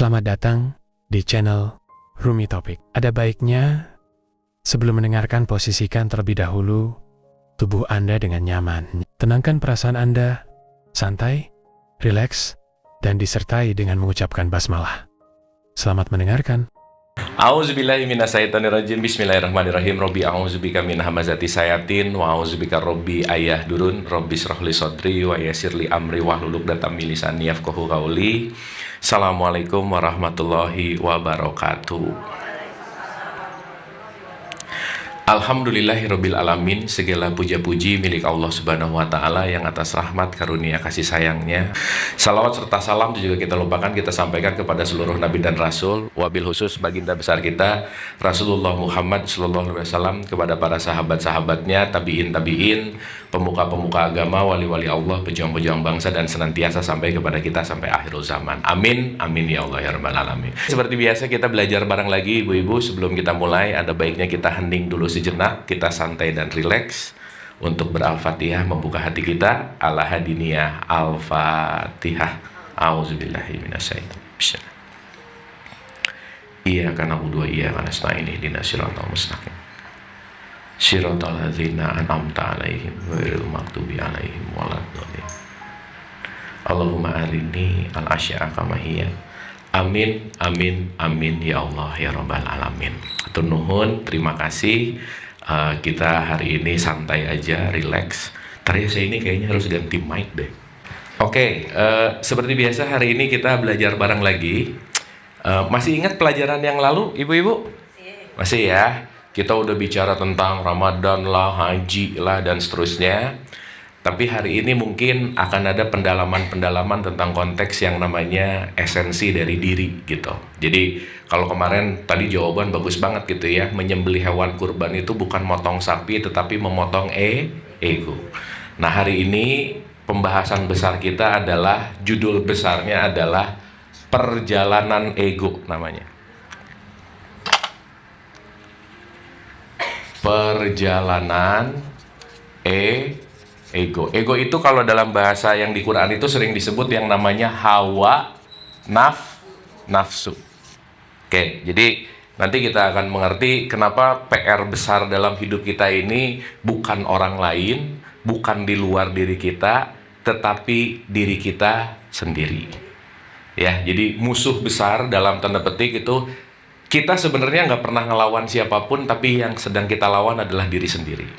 Selamat datang di channel Rumi Topik. Ada baiknya sebelum mendengarkan, posisikan terlebih dahulu tubuh Anda dengan nyaman. Tenangkan perasaan Anda, santai, rileks, dan disertai dengan mengucapkan basmalah. Selamat mendengarkan. A'udzubillahi minasyaitonirrajim. Bismillahirrahmanirrahim. Robbi a'udzubika min hamazati sayatin wa a'udzubika robbi ayah durun. Robbi shrahli sodri wa yassirli amri wahlul 'uqdatam min lisani yafqahu qauli. Assalamualaikum warahmatullahi wabarakatuh. Alhamdulillahirabbil alamin. Segala puja-puji milik Allah Subhanahu wa taala yang atas rahmat, karunia, kasih sayangnya. Salawat serta salam juga kita lupakan, kita sampaikan kepada seluruh nabi dan rasul, wabil khusus baginda besar kita Rasulullah Muhammad sallallahu alaihi wasallam, kepada para sahabat-sahabatnya, tabi'in, pemuka-pemuka agama, wali-wali Allah, pejuang-pejuang bangsa, dan senantiasa sampai kepada kita sampai akhirul zaman. Amin, amin ya Allah ya rabbal alamin. Seperti biasa kita belajar bareng lagi ibu-ibu. Sebelum kita mulai, ada baiknya kita hening dulu sejenak, kita santai dan rileks untuk beral-fatihah, membuka hati kita. Ala hadiniyah, al-fatihah. A'udzubillahi minasyaitonir. Iyyaka na'budu wa iyyaka nasta'in, ihdinas siratal mustaqim. Siratal ladzina an'amta 'alaihim ghairil maghdubi 'alaihim waladdallin. Allahumma arini al-asya'a kama hiya. Amin, amin, amin ya Allah ya rabbal alamin. Atur nuhun, terima kasih. Kita hari ini santai aja, relax. Tadi saya ini kayaknya harus ganti mic deh. Oke, seperti biasa hari ini kita belajar bareng lagi. Masih ingat pelajaran yang lalu, ibu-ibu? Masih ya? Kita udah bicara tentang Ramadan lah, haji lah, dan seterusnya. Tapi hari ini mungkin akan ada pendalaman-pendalaman tentang konteks yang namanya esensi dari diri gitu. Jadi kalau kemarin tadi jawaban bagus banget gitu ya, menyembelih hewan kurban itu bukan motong sapi tetapi memotong ego. Nah hari ini pembahasan besar kita adalah, judul besarnya adalah perjalanan ego namanya. Perjalanan ego. Ego itu kalau dalam bahasa yang di Quran itu sering disebut yang namanya hawa nafsu. Oke, jadi nanti kita akan mengerti kenapa PR besar dalam hidup kita ini bukan orang lain, bukan di luar diri kita, tetapi diri kita sendiri. Ya, jadi musuh besar dalam tanda petik itu, kita sebenarnya nggak pernah ngelawan siapapun, tapi yang sedang kita lawan adalah diri sendiri.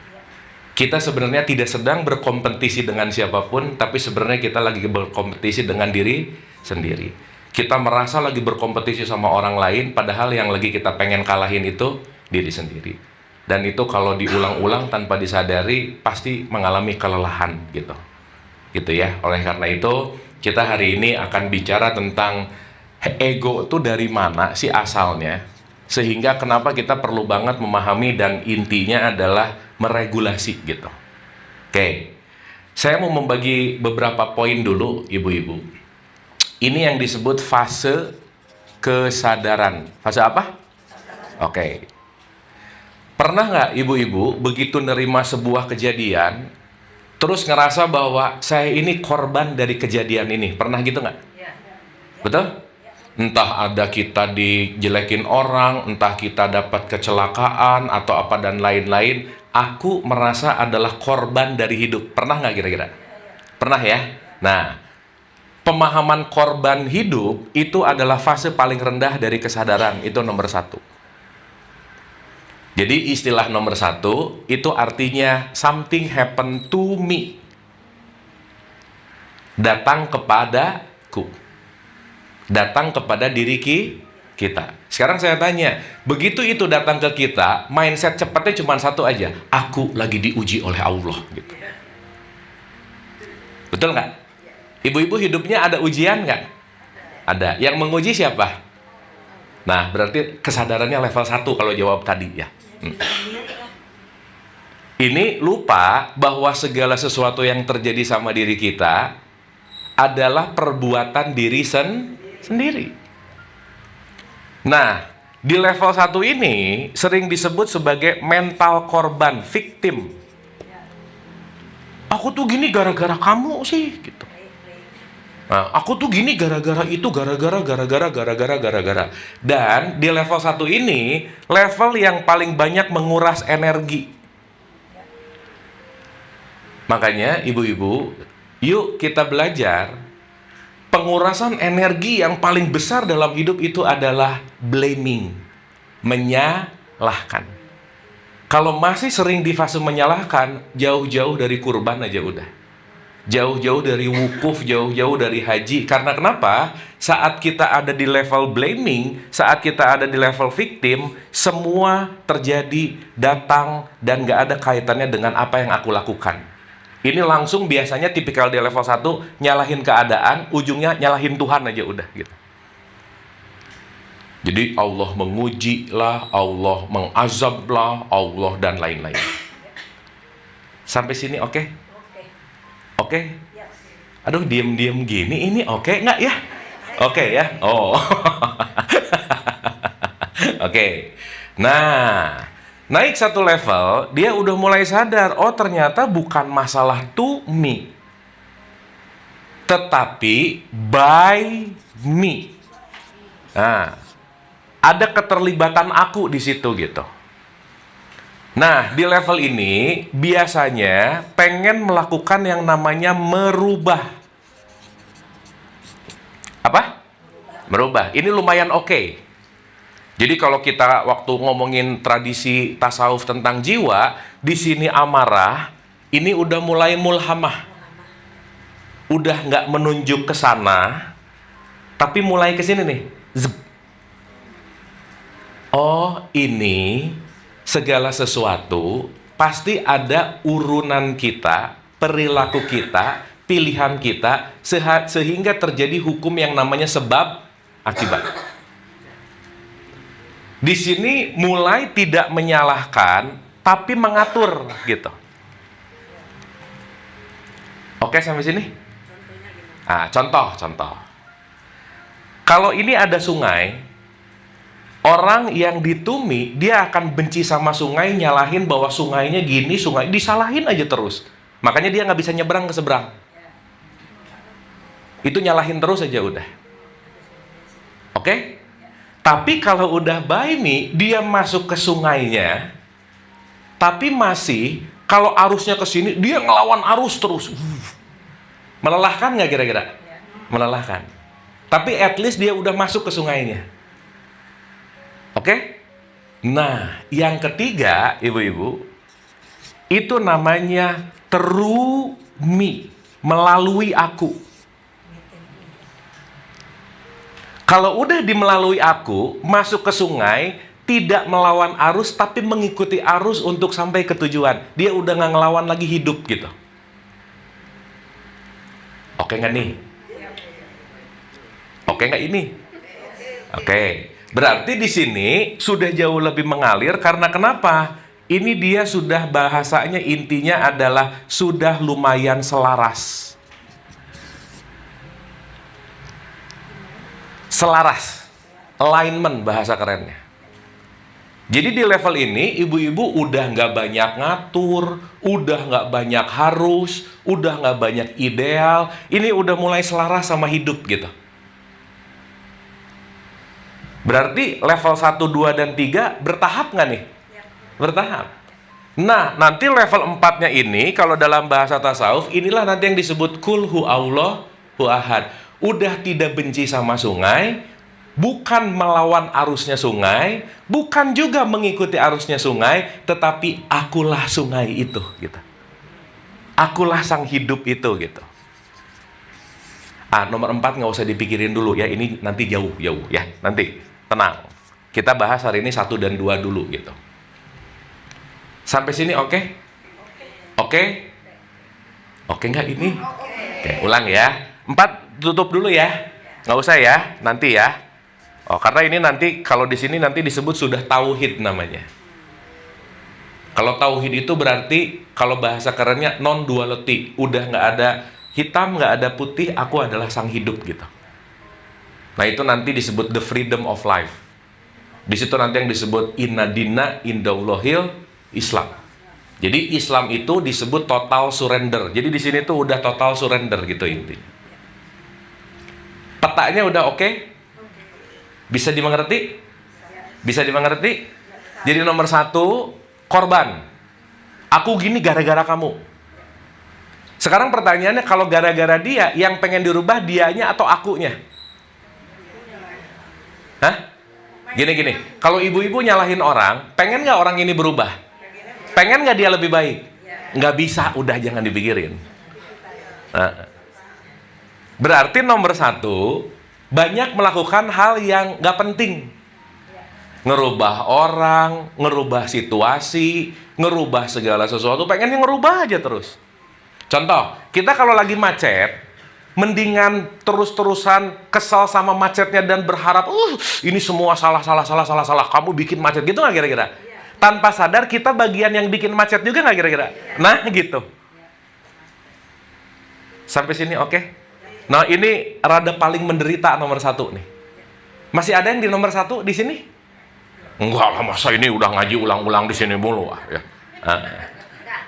Kita sebenarnya tidak sedang berkompetisi dengan siapapun, tapi sebenarnya kita lagi berkompetisi dengan diri sendiri. Kita merasa lagi berkompetisi sama orang lain, padahal yang lagi kita pengen kalahin itu diri sendiri. Dan itu kalau diulang-ulang tanpa disadari, pasti mengalami kelelahan gitu. Gitu ya. Oleh karena itu, kita hari ini akan bicara tentang ego itu dari mana sih asalnya, sehingga kenapa kita perlu banget memahami, dan intinya adalah meregulasi gitu. Oke, saya mau membagi beberapa poin dulu ibu-ibu. Ini yang disebut fase kesadaran. Fase apa? Oke. Pernah nggak ibu-ibu begitu nerima sebuah kejadian, terus ngerasa bahwa saya ini korban dari kejadian ini? Pernah gitu nggak? Betul? Entah ada kita dijelekin orang, entah kita dapat kecelakaan atau apa dan lain-lain. Aku merasa adalah korban dari hidup. Pernah nggak kira-kira? Pernah ya? Nah, pemahaman korban hidup itu adalah fase paling rendah dari kesadaran. Itu nomor 1. Jadi istilah nomor 1 itu artinya something happen to me. Datang kepadaku. Datang kepada diri kita. Sekarang saya tanya, begitu itu datang ke kita, mindset cepatnya cuma satu aja, aku lagi diuji oleh Allah gitu. Betul nggak? Ibu-ibu hidupnya ada ujian nggak? Ada. Yang menguji siapa? Nah, berarti kesadarannya level 1 kalau jawab tadi ya. Ini lupa bahwa segala sesuatu yang terjadi sama diri kita adalah perbuatan diri sendiri. Nah, di level 1 ini sering disebut sebagai mental korban, victim. Aku tuh gini gara-gara kamu sih gitu. Nah, aku tuh gini gara-gara itu, gara-gara. Dan di level 1 ini, level yang paling banyak menguras energi. Makanya, ibu-ibu, yuk kita belajar. Pengurasan energi yang paling besar dalam hidup itu adalah blaming, menyalahkan. Kalau masih sering di fase menyalahkan, jauh-jauh dari kurban aja udah. Jauh-jauh dari wukuf, jauh-jauh dari haji. Karena kenapa? Saat kita ada di level blaming, saat kita ada di level victim, semua terjadi, datang, dan gak ada kaitannya dengan apa yang aku lakukan. Ini langsung biasanya tipikal di level 1, nyalahin keadaan, ujungnya nyalahin Tuhan aja udah gitu. Jadi Allah menguji lah, Allah mengazab lah, Allah dan lain-lain. Sampai sini oke? Oke? Aduh, diem-diem gini, ini oke nggak ya? Oke ya? Oh. Oke. Nah, naik satu level, dia udah mulai sadar, oh ternyata bukan masalah to me, tetapi by me. Nah, ada keterlibatan aku di situ gitu. Nah, di level ini biasanya pengen melakukan yang namanya merubah. Apa? Merubah. Ini lumayan oke. Jadi kalau kita waktu ngomongin tradisi tasawuf tentang jiwa, di sini amarah, ini udah mulai mulhamah. Udah nggak menunjuk ke sana, tapi mulai ke sini nih. Zep. Oh, ini segala sesuatu pasti ada urunan kita, perilaku kita, pilihan kita, sehingga terjadi hukum yang namanya sebab akibat. Di sini mulai tidak menyalahkan, tapi mengatur gitu. Oke sampai sini? Nah, contoh. Kalau ini ada sungai, orang yang ditumi, dia akan benci sama sungai, nyalahin bahwa sungainya gini, sungai disalahin aja terus. Makanya dia nggak bisa nyebrang ke seberang. Itu nyalahin terus aja udah. Oke? Tapi kalau udah by me, dia masuk ke sungainya, tapi masih, kalau arusnya ke sini, dia ngelawan arus terus. Melelahkan nggak kira-kira? Melelahkan. Tapi at least dia udah masuk ke sungainya. Oke? Nah, yang ketiga, ibu-ibu, itu namanya through me, melalui aku. Kalau udah melalui aku, masuk ke sungai, tidak melawan arus, tapi mengikuti arus untuk sampai ke tujuan. Dia udah nggak ngelawan lagi hidup gitu. Oke nggak nih? Oke nggak ini? Oke. Berarti di sini sudah jauh lebih mengalir karena kenapa? Ini dia sudah bahasanya intinya adalah sudah lumayan selaras. Selaras. Alignment bahasa kerennya. Jadi di level ini ibu-ibu udah nggak banyak ngatur, udah nggak banyak harus, udah nggak banyak ideal. Ini udah mulai selaras sama hidup gitu. Berarti level 1, 2, dan 3 bertahap nggak nih? Bertahap. Nah, nanti level 4-nya ini, kalau dalam bahasa tasawuf, inilah nanti yang disebut kul hu Allahu ahad. Udah tidak benci sama sungai, bukan melawan arusnya sungai, bukan juga mengikuti arusnya sungai, tetapi akulah sungai itu, gitu. Akulah sang hidup itu, gitu. Nomor 4 nggak usah dipikirin dulu ya, ini nanti jauh ya, nanti. Tenang, kita bahas hari ini 1 dan 2 dulu gitu. Sampai sini oke? Oke? Oke nggak ini? Oke, ulang ya. 4 tutup dulu ya. Nggak usah ya, nanti ya. Oh, karena ini nanti kalau di sini nanti disebut sudah tauhid namanya. Kalau tauhid itu berarti kalau bahasa kerennya non duality, udah nggak ada hitam, nggak ada putih, aku adalah sang hidup gitu. Nah itu nanti disebut the freedom of life. Di situ nanti yang disebut inna dina indaullahil Islam. Jadi Islam itu disebut total surrender. Jadi di sini tuh udah total surrender gitu intinya. Petanya udah oke? Bisa dimengerti? Bisa dimengerti? Jadi nomor 1, korban. Aku gini gara-gara kamu. Sekarang pertanyaannya, kalau gara-gara dia, yang pengen dirubah dianya atau akunya? Hah? Gini. Kalau ibu-ibu nyalahin orang, pengen nggak orang ini berubah? Pengen nggak dia lebih baik? Nggak bisa, udah jangan dipikirin. Nah, berarti nomor 1, banyak melakukan hal yang nggak penting. Ngerubah orang, ngerubah situasi, ngerubah segala sesuatu, pengennya ngerubah aja terus. Contoh, kita kalau lagi macet, mendingan terus-terusan kesal sama macetnya dan berharap, ini semua salah, kamu bikin macet, gitu nggak kira-kira? Tanpa sadar kita bagian yang bikin macet juga nggak kira-kira? Nah, gitu. Sampai sini oke? Nah, ini rada paling menderita nomor 1 nih. Masih ada yang di nomor 1 di sini? Enggak lah, masa ini udah ngaji ulang-ulang di sini mulu ya.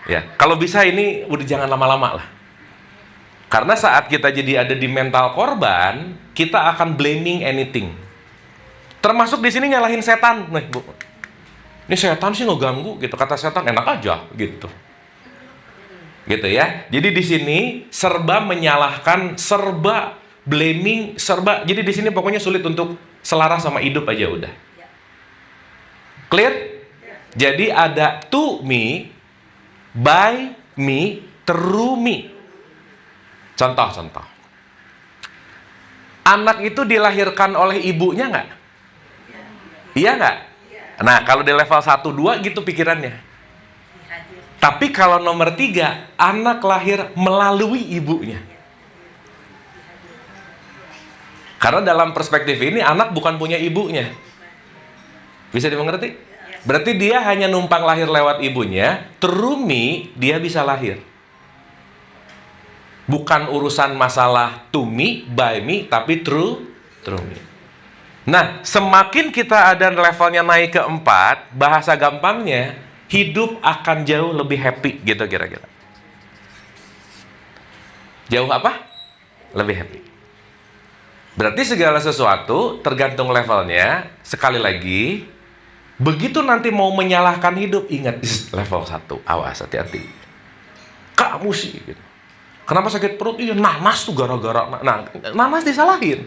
Ya, kalau bisa ini udah jangan lama-lama lah. Karena saat kita jadi ada di mental korban, kita akan blaming anything. Termasuk di sini nyalahin setan, nih Bu. Ini setan sih ngeganggu gitu, kata setan enak aja gitu. Gitu ya. Jadi di sini serba menyalahkan, serba blaming, serba. Jadi di sini pokoknya sulit untuk selaras sama hidup aja udah. Clear? Jadi ada to me, by me, through me. Contoh. Anak itu dilahirkan oleh ibunya nggak? Iya nggak? Nah, kalau di level 1, 2 gitu pikirannya. Tapi kalau nomor 3, anak lahir melalui ibunya. Karena dalam perspektif ini, anak bukan punya ibunya. Bisa dimengerti? Berarti dia hanya numpang lahir lewat ibunya, through me, dia bisa lahir. Bukan urusan masalah to me, by me, tapi through me. Nah, semakin kita ada levelnya naik ke 4, bahasa gampangnya, hidup akan jauh lebih happy, gitu kira-kira. Jauh apa? Lebih happy. Berarti segala sesuatu tergantung levelnya. Sekali lagi, begitu nanti mau menyalahkan hidup, ingat level 1, awas, hati-hati. Kamu sih, gitu. Kenapa sakit perut? Iya, nanas tuh gara-gara. Nah, nanas disalahin.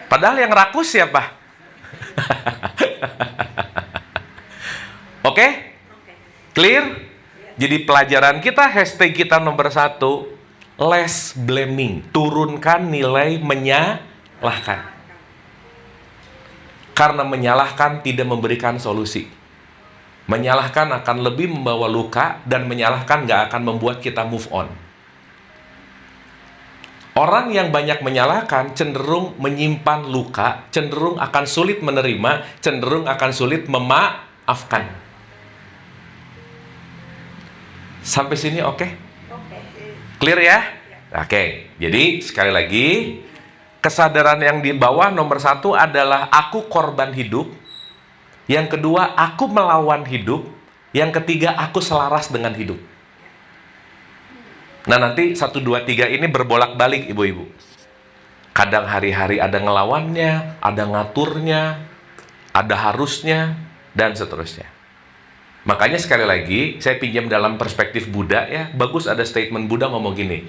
Padahal yang rakus siapa? Oke? Clear? Jadi pelajaran kita, hashtag kita nomor 1, less blaming. Turunkan nilai menyalahkan. Karena menyalahkan tidak memberikan solusi. Menyalahkan akan lebih membawa luka, dan menyalahkan gak akan membuat kita move on. Orang yang banyak menyalahkan cenderung menyimpan luka, cenderung akan sulit menerima, cenderung akan sulit memaafkan. Sampai sini oke? Clear ya? Oke, jadi sekali lagi, kesadaran yang di bawah nomor 1 adalah aku korban hidup. Yang kedua, aku melawan hidup. Yang ketiga, aku selaras dengan hidup. Nah, nanti 1, 2, 3 ini berbolak-balik ibu-ibu. Kadang hari-hari ada ngelawannya, ada ngaturnya, ada harusnya, dan seterusnya. Makanya sekali lagi, saya pinjam dalam perspektif Buddha ya. Bagus ada statement Buddha ngomong gini.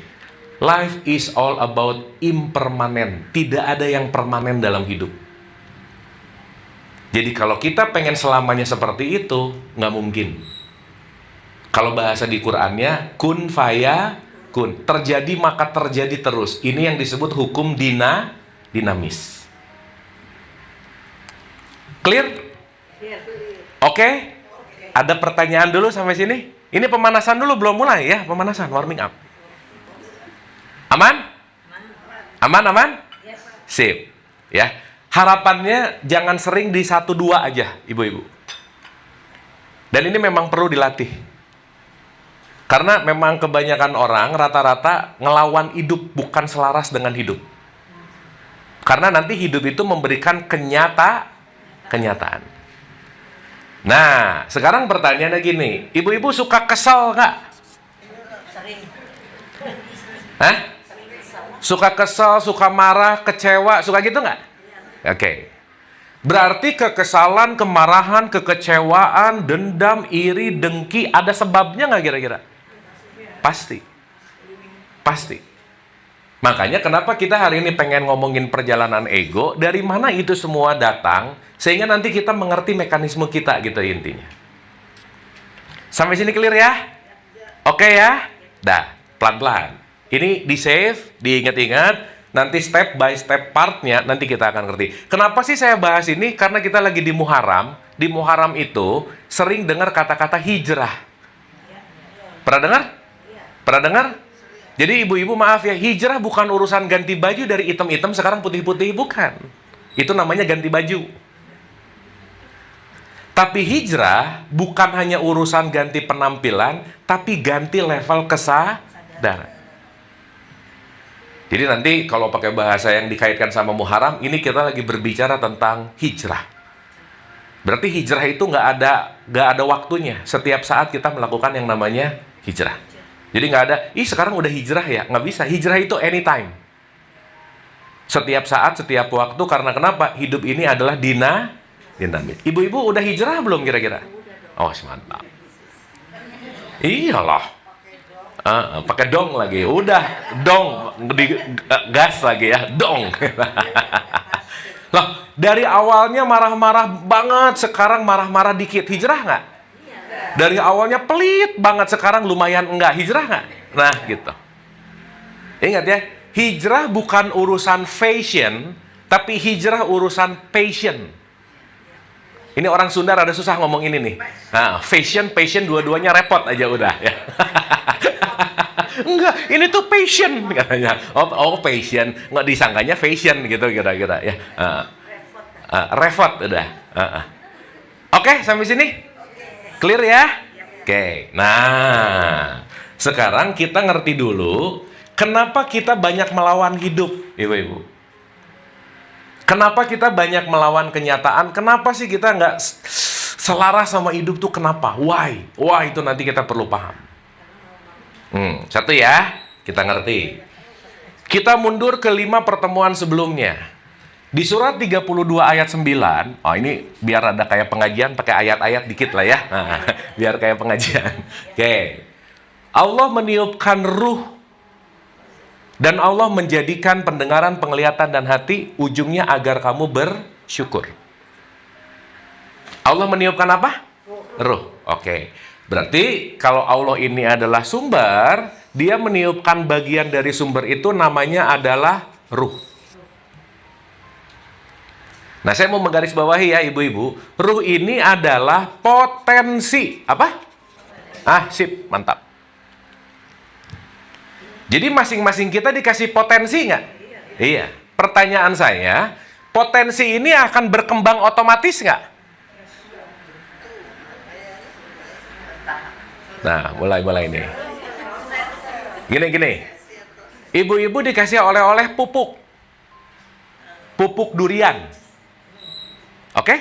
Life is all about impermanent. Tidak ada yang permanen dalam hidup. Jadi kalau kita pengen selamanya seperti itu, nggak mungkin. Kalau bahasa di Qur'annya, kun faya kun. Terjadi maka terjadi terus. Ini yang disebut hukum dinamis. Clear? Oke? Ada pertanyaan dulu sampai sini? Ini pemanasan dulu, belum mulai ya, pemanasan, warming up. Aman? Aman? Sip. Ya. Harapannya jangan sering di 1, 2 aja, ibu-ibu. Dan ini memang perlu dilatih. Karena memang kebanyakan orang rata-rata ngelawan hidup, bukan selaras dengan hidup. Karena nanti hidup itu memberikan kenyataan. Nah, sekarang pertanyaannya gini, ibu-ibu suka kesel nggak? Sering. Hah? Suka kesel, suka marah, kecewa, suka gitu nggak? Oke. Berarti kekesalan, kemarahan, kekecewaan, dendam, iri, dengki, ada sebabnya nggak kira-kira? Pasti. Pasti. Makanya kenapa kita hari ini pengen ngomongin perjalanan ego, dari mana itu semua datang, sehingga nanti kita mengerti mekanisme kita gitu intinya. Sampai sini clear ya? Oke ya? Dah, pelan-pelan. Ini di-save, diingat-ingat, nanti step by step partnya nanti kita akan ngerti. Kenapa sih saya bahas ini? Karena kita lagi di Muharram. Di Muharram itu sering dengar kata-kata hijrah. Pernah dengar? Pernah dengar? Jadi ibu-ibu maaf ya, hijrah bukan urusan ganti baju dari hitam-hitam sekarang putih-putih, bukan. Itu namanya ganti baju. Tapi hijrah bukan hanya urusan ganti penampilan, tapi ganti level kesadaran. Jadi nanti kalau pakai bahasa yang dikaitkan sama Muharram, ini kita lagi berbicara tentang hijrah. Berarti hijrah itu nggak ada waktunya. Setiap saat kita melakukan yang namanya hijrah. Jadi nggak ada, sekarang udah hijrah ya, nggak bisa. Hijrah itu anytime. Setiap saat, setiap waktu, karena kenapa? Hidup ini adalah dinamik. Ibu-ibu udah hijrah belum kira-kira? Oh, mantap. Iyalah. Pakai dong lagi. Udah, dong. Gas lagi ya, dong. Loh, dari awalnya marah-marah banget, sekarang marah-marah dikit. Hijrah nggak? Dari awalnya pelit banget, sekarang lumayan enggak. Hijrah nggak? Nah, gitu. Ingat ya, hijrah bukan urusan fashion, tapi hijrah urusan passion. Ini orang Sunda rada susah ngomong ini nih. Nah, fashion, passion dua-duanya repot aja udah ya. Enggak, ini tuh passion katanya. Oh, passion, nggak disangkanya fashion gitu kira-kira ya. Repot udah. Oke, sampai sini? Clear ya? Oke. Nah, sekarang kita ngerti dulu kenapa kita banyak melawan hidup, ibu-ibu. Kenapa kita banyak melawan kenyataan? Kenapa sih kita nggak selaras sama hidup tuh kenapa? Why? Wah, itu nanti kita perlu paham. Satu ya, kita ngerti. Kita mundur ke 5 pertemuan sebelumnya. Di surat 32 ayat 9, ini biar ada kayak pengajian, pakai ayat-ayat dikit lah ya. Biar kayak pengajian. Oke. Allah meniupkan ruh dan Allah menjadikan pendengaran, penglihatan, dan hati ujungnya agar kamu bersyukur. Allah meniupkan apa? Ruh. Oke. Berarti kalau Allah ini adalah sumber, dia meniupkan bagian dari sumber itu namanya adalah ruh. Nah, saya mau menggarisbawahi ya ibu-ibu, ruh ini adalah potensi. Apa? Sip, mantap. Jadi masing-masing kita dikasih potensi nggak? Iya. Pertanyaan saya, potensi ini akan berkembang otomatis nggak? Nah, mulai nih. Gini. Ibu-ibu dikasih oleh-oleh pupuk. Pupuk durian. Oke?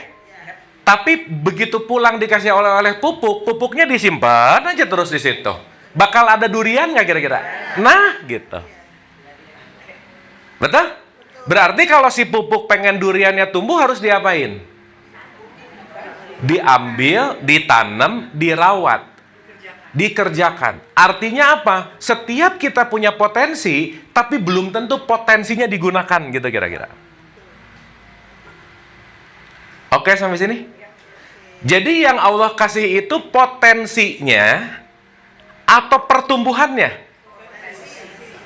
Tapi begitu pulang dikasih oleh-oleh pupuk, pupuknya disimpan aja terus di situ. Bakal ada durian nggak kira-kira? Nah, gitu. Betul? Berarti kalau si pupuk pengen duriannya tumbuh harus diapain? Diambil, ditanam, dirawat, dikerjakan. Artinya apa? Setiap kita punya potensi, tapi belum tentu potensinya digunakan gitu kira-kira. Oke, sampai sini? Jadi yang Allah kasih itu potensinya atau pertumbuhannya?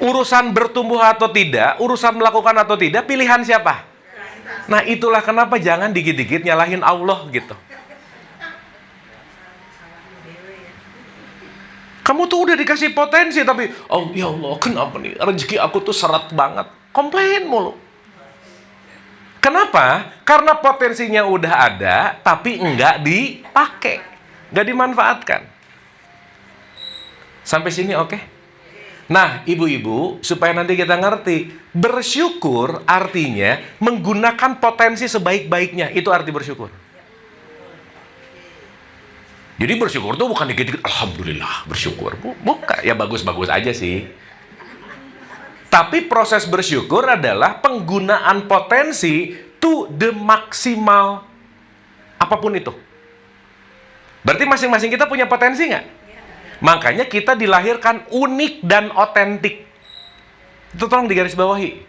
Urusan bertumbuh atau tidak, urusan melakukan atau tidak, pilihan siapa? Nah, itulah kenapa jangan dikit-dikit nyalahin Allah gitu. Kamu tuh udah dikasih potensi, tapi oh ya Allah, kenapa nih rezeki aku tuh seret banget. Komplain mulu. Kenapa? Karena potensinya udah ada, tapi enggak dipakai, enggak dimanfaatkan. Sampai sini oke? Nah, ibu-ibu, supaya nanti kita ngerti, bersyukur artinya menggunakan potensi sebaik-baiknya. Itu arti bersyukur. Jadi bersyukur tuh bukan dikit-dikit, alhamdulillah bersyukur. Bukan, ya bagus-bagus aja sih. Tapi proses bersyukur adalah penggunaan potensi to the maksimal apapun itu. Berarti masing-masing kita punya potensi nggak? Makanya kita dilahirkan unik dan otentik. Itu tolong digarisbawahi.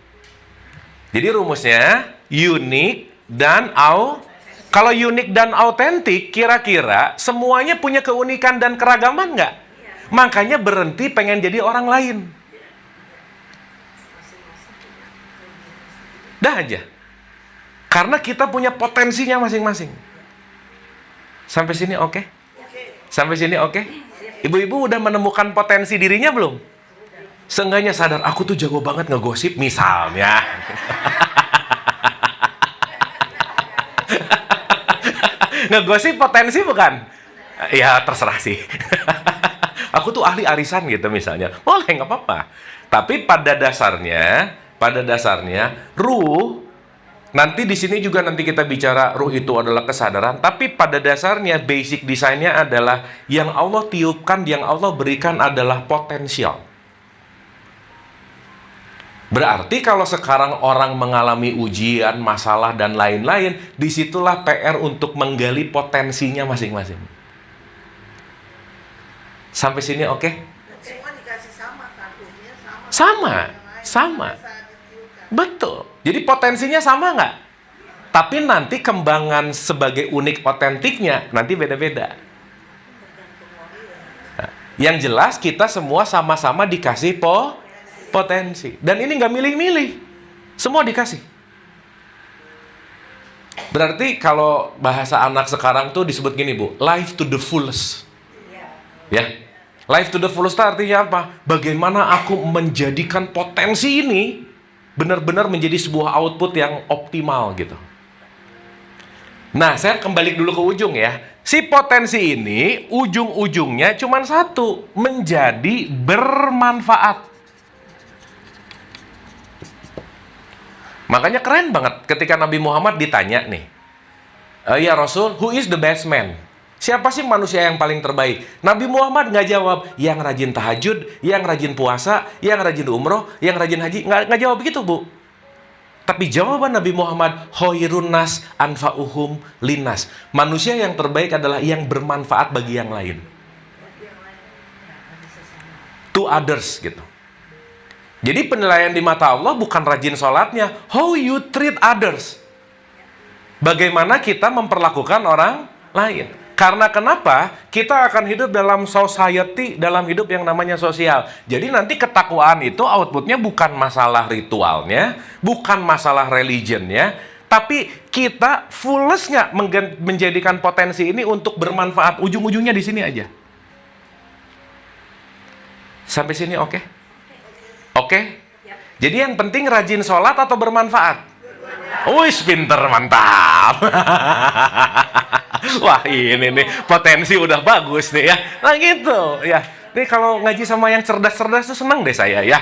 Jadi rumusnya unik dan kalau unik dan autentik, kira-kira semuanya punya keunikan dan keragaman nggak? Makanya berhenti pengen jadi orang lain. Dah aja. Karena kita punya potensinya masing-masing. Sampai sini oke? Sampai sini oke? Ibu-ibu udah menemukan potensi dirinya belum? Seenggaknya sadar, aku tuh jago banget ngegosip misalnya. Ngegosip potensi bukan? Ya terserah sih. Aku tuh ahli arisan gitu misalnya. Boleh, nggak apa-apa. Tapi pada dasarnya ruh, nanti di sini juga nanti kita bicara ruh itu adalah kesadaran, tapi pada dasarnya basic desainnya adalah yang Allah tiupkan, yang Allah berikan adalah potensial. Berarti kalau sekarang orang mengalami ujian, masalah, dan lain-lain, disitulah PR untuk menggali potensinya masing-masing. Sampai sini oke? Semua dikasih sama, kartunya Sama. Betul. Jadi potensinya sama nggak? Tapi nanti kembangan sebagai unik otentiknya nanti beda-beda. Nah, yang jelas kita semua sama-sama dikasih potensi. Dan ini nggak milih-milih. Semua dikasih. Berarti kalau bahasa anak sekarang tuh disebut gini, Bu. Life to the fullest. Ya. Life to the fullest artinya apa? Bagaimana aku menjadikan potensi ini benar-benar menjadi sebuah output yang optimal gitu. Nah, saya kembali dulu ke ujung ya. Si potensi ini ujung-ujungnya cuma satu, menjadi bermanfaat. Makanya keren banget ketika Nabi Muhammad ditanya nih, ya Rasul, who is the best man? Siapa sih manusia yang paling terbaik? Nabi Muhammad nggak jawab, yang rajin tahajud, yang rajin puasa, yang rajin umroh, yang rajin haji. Nggak jawab begitu, Bu. Tapi jawaban Nabi Muhammad, khairun nas anfa'uhum linnas. Manusia yang terbaik adalah yang bermanfaat bagi yang lain. To others, gitu. Jadi penilaian di mata Allah bukan rajin sholatnya, how you treat others. Bagaimana kita memperlakukan orang lain. Karena kenapa? Kita akan hidup dalam society, dalam hidup yang namanya sosial. Jadi nanti ketakwaan itu outputnya bukan masalah ritualnya, bukan masalah religionnya, tapi kita fulles nggak menjadikan potensi ini untuk bermanfaat. Ujung-ujungnya di sini aja. Sampai sini oke? Oke? Jadi yang penting rajin sholat atau bermanfaat? Wih, pinter, mantap. Wah, ini nih potensi udah bagus nih ya. Nah gitu ya. Nih kalau ngaji sama yang cerdas-cerdas tuh seneng deh saya ya.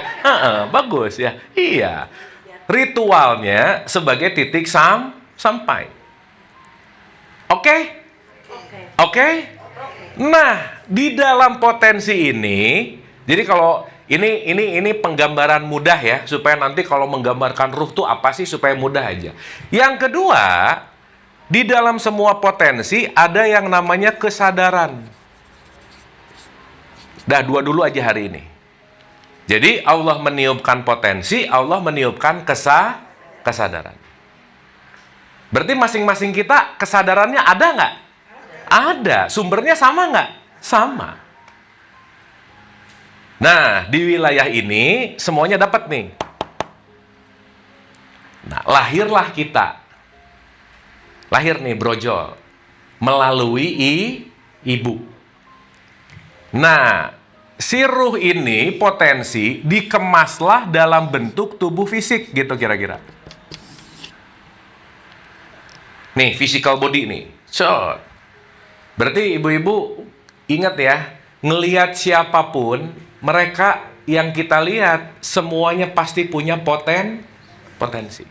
Bagus ya. Iya. Ritualnya sebagai titik sampai. Oke? Oke? Nah, di dalam potensi ini, jadi kalau ini penggambaran mudah ya, supaya nanti kalau menggambarkan ruh tuh apa sih supaya mudah aja. Yang kedua, di dalam semua potensi ada yang namanya kesadaran. Dah dua dulu aja hari ini. Jadi Allah meniupkan potensi, Allah meniupkan kesadaran. Berarti masing-masing kita kesadarannya ada nggak? Ada. Sumbernya sama nggak? Sama. Nah, di wilayah ini semuanya dapat nih. Nah, lahirlah kita. Lahir nih brojol melalui ibu. Nah, si ruh ini potensi dikemaslah dalam bentuk tubuh fisik gitu kira-kira. Nih, physical body nih. So, berarti ibu-ibu ingat ya, ngelihat siapapun, mereka yang kita lihat semuanya pasti punya potensi.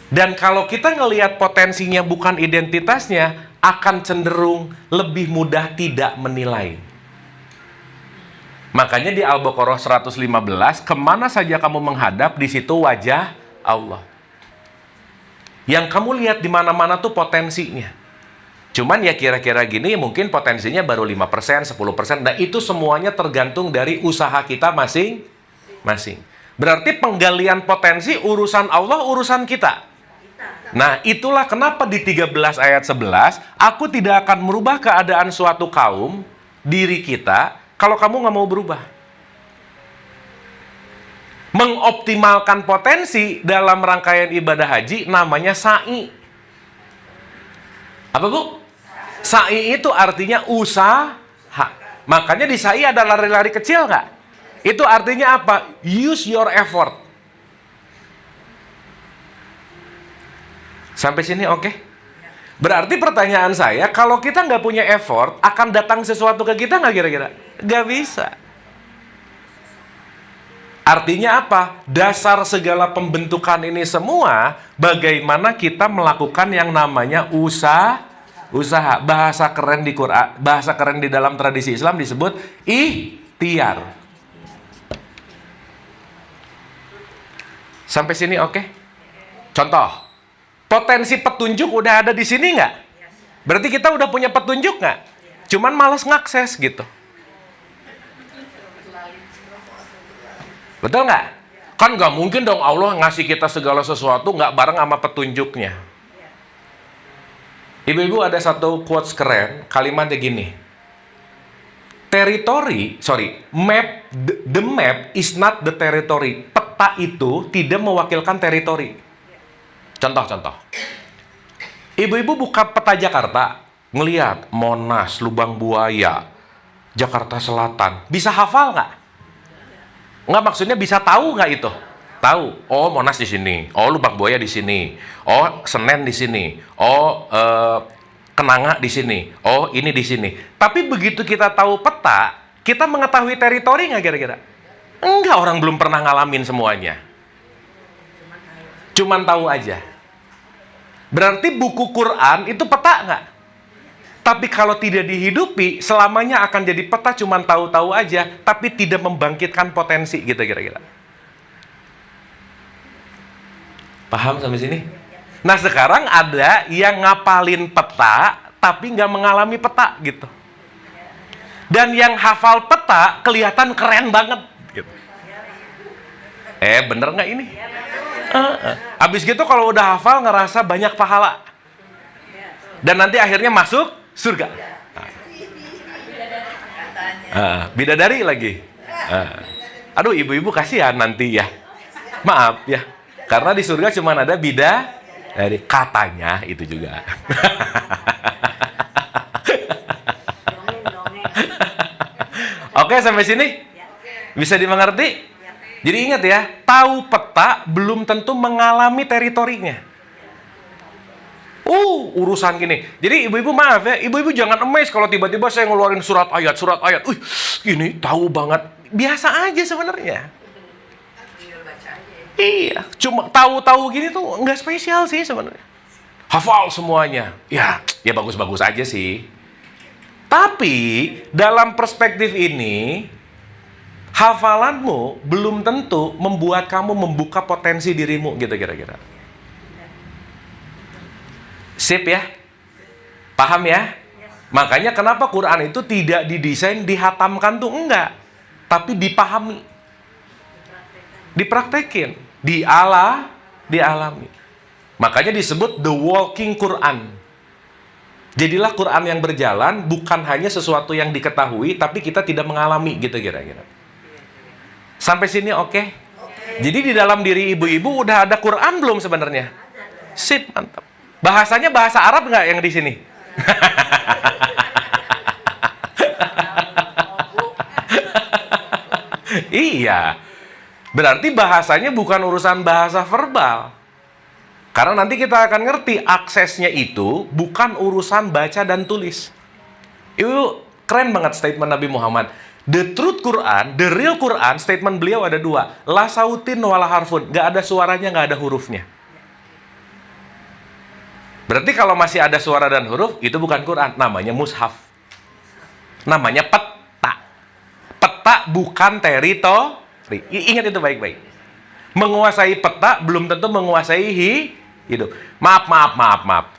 Dan kalau kita ngelihat potensinya bukan identitasnya, akan cenderung lebih mudah tidak menilai. Makanya di Al-Baqarah 115, kemana saja kamu menghadap, di situ wajah Allah. Yang kamu lihat di mana-mana tuh potensinya. Cuman ya kira-kira gini, mungkin potensinya baru 5%, 10%. Nah itu semuanya tergantung dari usaha kita masing-masing. Berarti penggalian potensi urusan Allah, urusan kita. Nah itulah kenapa di 13 ayat 11, aku tidak akan merubah keadaan suatu kaum, diri kita, kalau kamu nggak mau berubah. Mengoptimalkan potensi dalam rangkaian ibadah haji namanya sa'i. Apa bu? Sa'i itu artinya usaha. Makanya di sa'i ada lari-lari kecil nggak? Itu artinya apa? Use your effort. Sampai sini oke? Berarti pertanyaan saya, kalau kita nggak punya effort, akan datang sesuatu ke kita nggak kira-kira? Nggak bisa. Artinya apa? Dasar segala pembentukan ini semua, bagaimana kita melakukan yang namanya usaha. Bahasa keren di Quran, bahasa keren di dalam tradisi Islam disebut ikhtiar. Sampai sini oke? Contoh. Potensi petunjuk udah ada di sini nggak? Berarti kita udah punya petunjuk nggak? Cuman malas ngakses gitu. Betul nggak? Kan nggak mungkin dong Allah ngasih kita segala sesuatu nggak bareng sama petunjuknya. Ibu-ibu ada satu quotes keren, kalimatnya gini. The map is not the territory. Peta itu tidak mewakilkan teritori. Contoh. Ibu-ibu buka peta Jakarta, ngelihat Monas, Lubang Buaya, Jakarta Selatan. Bisa hafal nggak? Nggak, maksudnya bisa tahu nggak itu? Tahu. Oh, Monas di sini. Oh, Lubang Buaya di sini. Oh, Senen di sini. Oh, Kenanga di sini. Oh, ini di sini. Tapi begitu kita tahu peta, kita mengetahui teritori nggak kira-kira? Enggak, orang belum pernah ngalamin semuanya. Cuman tahu aja. Berarti buku Quran itu peta nggak? Tapi kalau tidak dihidupi, selamanya akan jadi peta, cuman tahu-tahu aja, tapi tidak membangkitkan potensi gitu kira-kira. Paham sampai sini? Nah sekarang ada yang ngapalin peta, tapi nggak mengalami peta gitu. Dan yang hafal peta kelihatan keren banget gitu. Bener nggak ini? Abis gitu kalau udah hafal ngerasa banyak pahala. Dan nanti akhirnya masuk surga. Bidadari lagi. Aduh ibu-ibu kasihan nanti ya. Maaf ya. Karena di surga cuma ada bidadari. Katanya itu juga. Oke sampai sini? Bisa dimengerti? Jadi ingat ya, tahu peta belum tentu mengalami teritorinya. Urusan gini. Jadi ibu-ibu maaf ya, ibu-ibu jangan amazed kalau tiba-tiba saya ngeluarin surat ayat. Ini tahu banget. Biasa aja sebenarnya. Iya, cuma tahu-tahu gini tuh nggak spesial sih sebenarnya. Hafal semuanya. Ya bagus-bagus aja sih. Tapi dalam perspektif ini, hafalanmu belum tentu membuat kamu membuka potensi dirimu gitu kira-kira. Sip ya? Paham ya? Makanya kenapa Quran itu tidak didesain dihatamkan tuh enggak, tapi dipahami. Dipraktekin, dialami. Makanya disebut the walking Quran. Jadilah Quran yang berjalan, bukan hanya sesuatu yang diketahui, tapi kita tidak mengalami gitu kira-kira. Sampai sini oke? Jadi di dalam diri ibu-ibu udah ada Quran belum sebenarnya? Sip, mantap. Bahasanya bahasa Arab nggak yang di sini? Iya. Berarti bahasanya bukan urusan bahasa verbal. Karena nanti kita akan ngerti aksesnya itu bukan urusan baca dan tulis. Itu keren banget statement Nabi Muhammad. The truth Quran, the real Quran, statement beliau ada dua. La sautin wala harfun. Gak ada suaranya, gak ada hurufnya. Berarti kalau masih ada suara dan huruf, itu bukan Quran. Namanya mushaf. Namanya peta. peta bukan teritori. Ingat itu baik-baik. Menguasai peta belum tentu menguasai hidup. Maaf.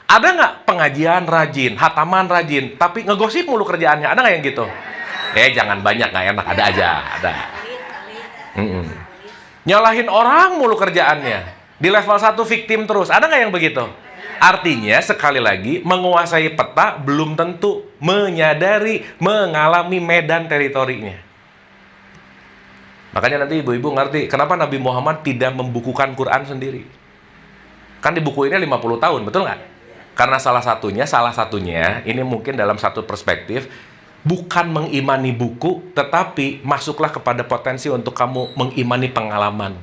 Ada nggak pengajian rajin, hataman rajin, tapi ngegosip mulu kerjaannya? Ada nggak yang gitu? Jangan banyak, nggak enak. Ada aja, ada. Nyalahin orang mulu kerjaannya. Di level 1 victim terus. Ada nggak yang begitu? Artinya, sekali lagi, menguasai peta belum tentu menyadari, mengalami medan teritorinya. Makanya nanti ibu-ibu ngerti, kenapa Nabi Muhammad tidak membukukan Quran sendiri. Kan di buku ini 50 tahun, betul nggak? Karena salah satunya, ini mungkin dalam satu perspektif, bukan mengimani buku, tetapi masuklah kepada potensi untuk kamu mengimani pengalaman.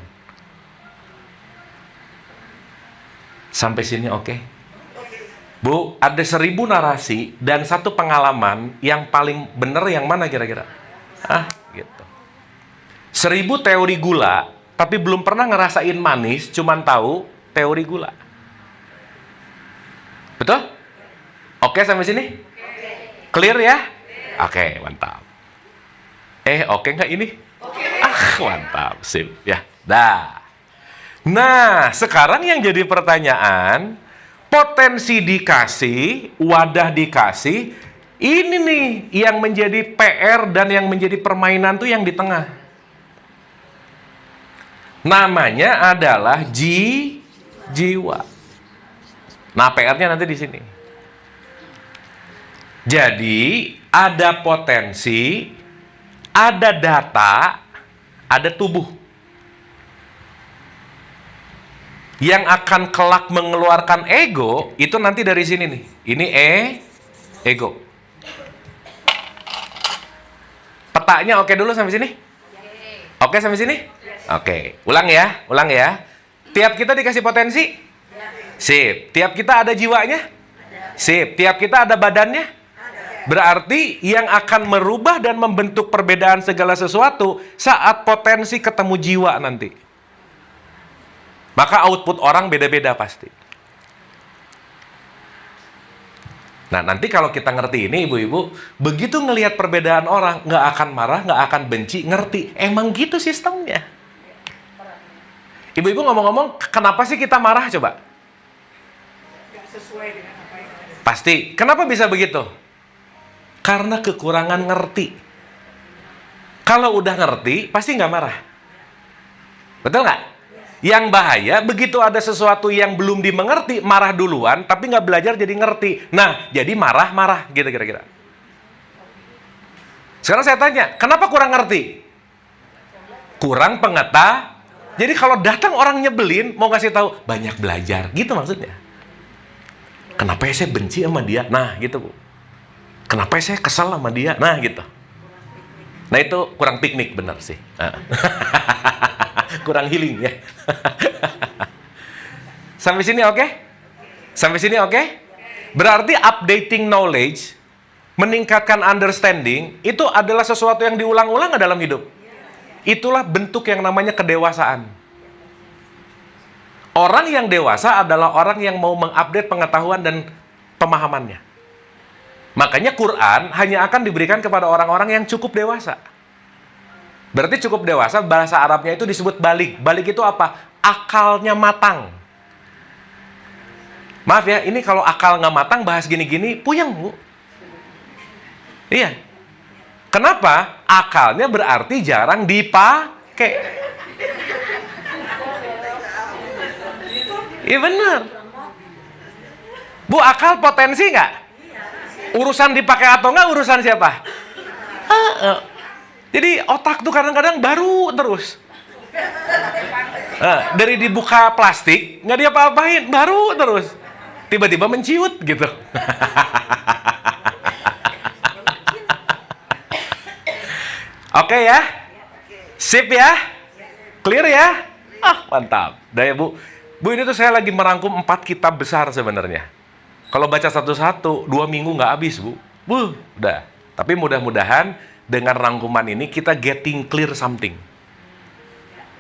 Sampai sini oke? Bu, ada 1000 narasi dan satu pengalaman yang paling benar yang mana kira-kira? Gitu. 1000 teori gula, tapi belum pernah ngerasain manis, cuman tahu teori gula. Betul? Oke sampai sini? Clear ya? Oke, mantap. Oke nggak ini? Mantap, sip ya. Dah. Nah, sekarang yang jadi pertanyaan, potensi dikasih, wadah dikasih, ini nih yang menjadi PR dan yang menjadi permainan tuh yang di tengah. Namanya adalah jiwa. Nah, PR-nya nanti di sini. Jadi, ada potensi, ada data, ada tubuh. Yang akan kelak mengeluarkan ego, itu nanti dari sini nih. Ini ego. Petanya oke dulu sampai sini? Oke sampai sini? Oke, ulang ya. Tiap kita dikasih potensi? Sip. Tiap kita ada jiwanya? Sip. Tiap kita ada badannya? Berarti yang akan merubah dan membentuk perbedaan segala sesuatu saat potensi ketemu jiwa nanti. Maka output orang beda-beda pasti. Nah, nanti kalau kita ngerti ini, ibu-ibu, begitu ngelihat perbedaan orang, nggak akan marah, nggak akan benci, ngerti. Emang gitu sistemnya. Ibu-ibu ngomong-ngomong, kenapa sih kita marah coba? Pasti. Kenapa bisa begitu? Karena kekurangan ngerti. Kalau udah ngerti, pasti nggak marah. Betul nggak? Yang bahaya, begitu ada sesuatu yang belum dimengerti, marah duluan, tapi nggak belajar jadi ngerti. Nah, jadi marah-marah, gitu kira-kira. Sekarang saya tanya, kenapa kurang ngerti? Kurang pengetahuan. Jadi kalau datang orang nyebelin, mau ngasih tahu, banyak belajar, gitu maksudnya. Kenapa saya benci sama dia? Nah, gitu Bu. Kenapa saya kesal sama dia? Nah, gitu. Nah, itu kurang piknik bener sih. Kurang healing ya. Sampai sini oke? Sampai sini oke? Berarti updating knowledge, meningkatkan understanding, itu adalah sesuatu yang diulang-ulang dalam hidup. Itulah bentuk yang namanya kedewasaan. Orang yang dewasa adalah orang yang mau mengupdate pengetahuan dan pemahamannya. Makanya Quran hanya akan diberikan kepada orang-orang yang cukup dewasa. Berarti cukup dewasa, bahasa Arabnya itu disebut balik. Balik itu apa? Akalnya matang. Maaf ya, ini kalau akal nggak matang, bahas gini-gini, puyeng Bu. Iya. Kenapa? Akalnya berarti jarang dipakai. Iya bener. Bu, akal potensi nggak? Urusan dipakai atau nggak, urusan siapa? Jadi otak tuh kadang-kadang baru terus. Dari dibuka plastik, nggak diapa-apain, baru terus. Tiba-tiba menciut gitu. Oke ya? Sip ya? Clear ya? Mantap. Dah ya Bu. Bu, ini tuh saya lagi merangkum 4 kitab besar sebenarnya. Kalau baca satu-satu, 2 minggu nggak habis, Bu. Udah. Tapi mudah-mudahan dengan rangkuman ini kita getting clear something.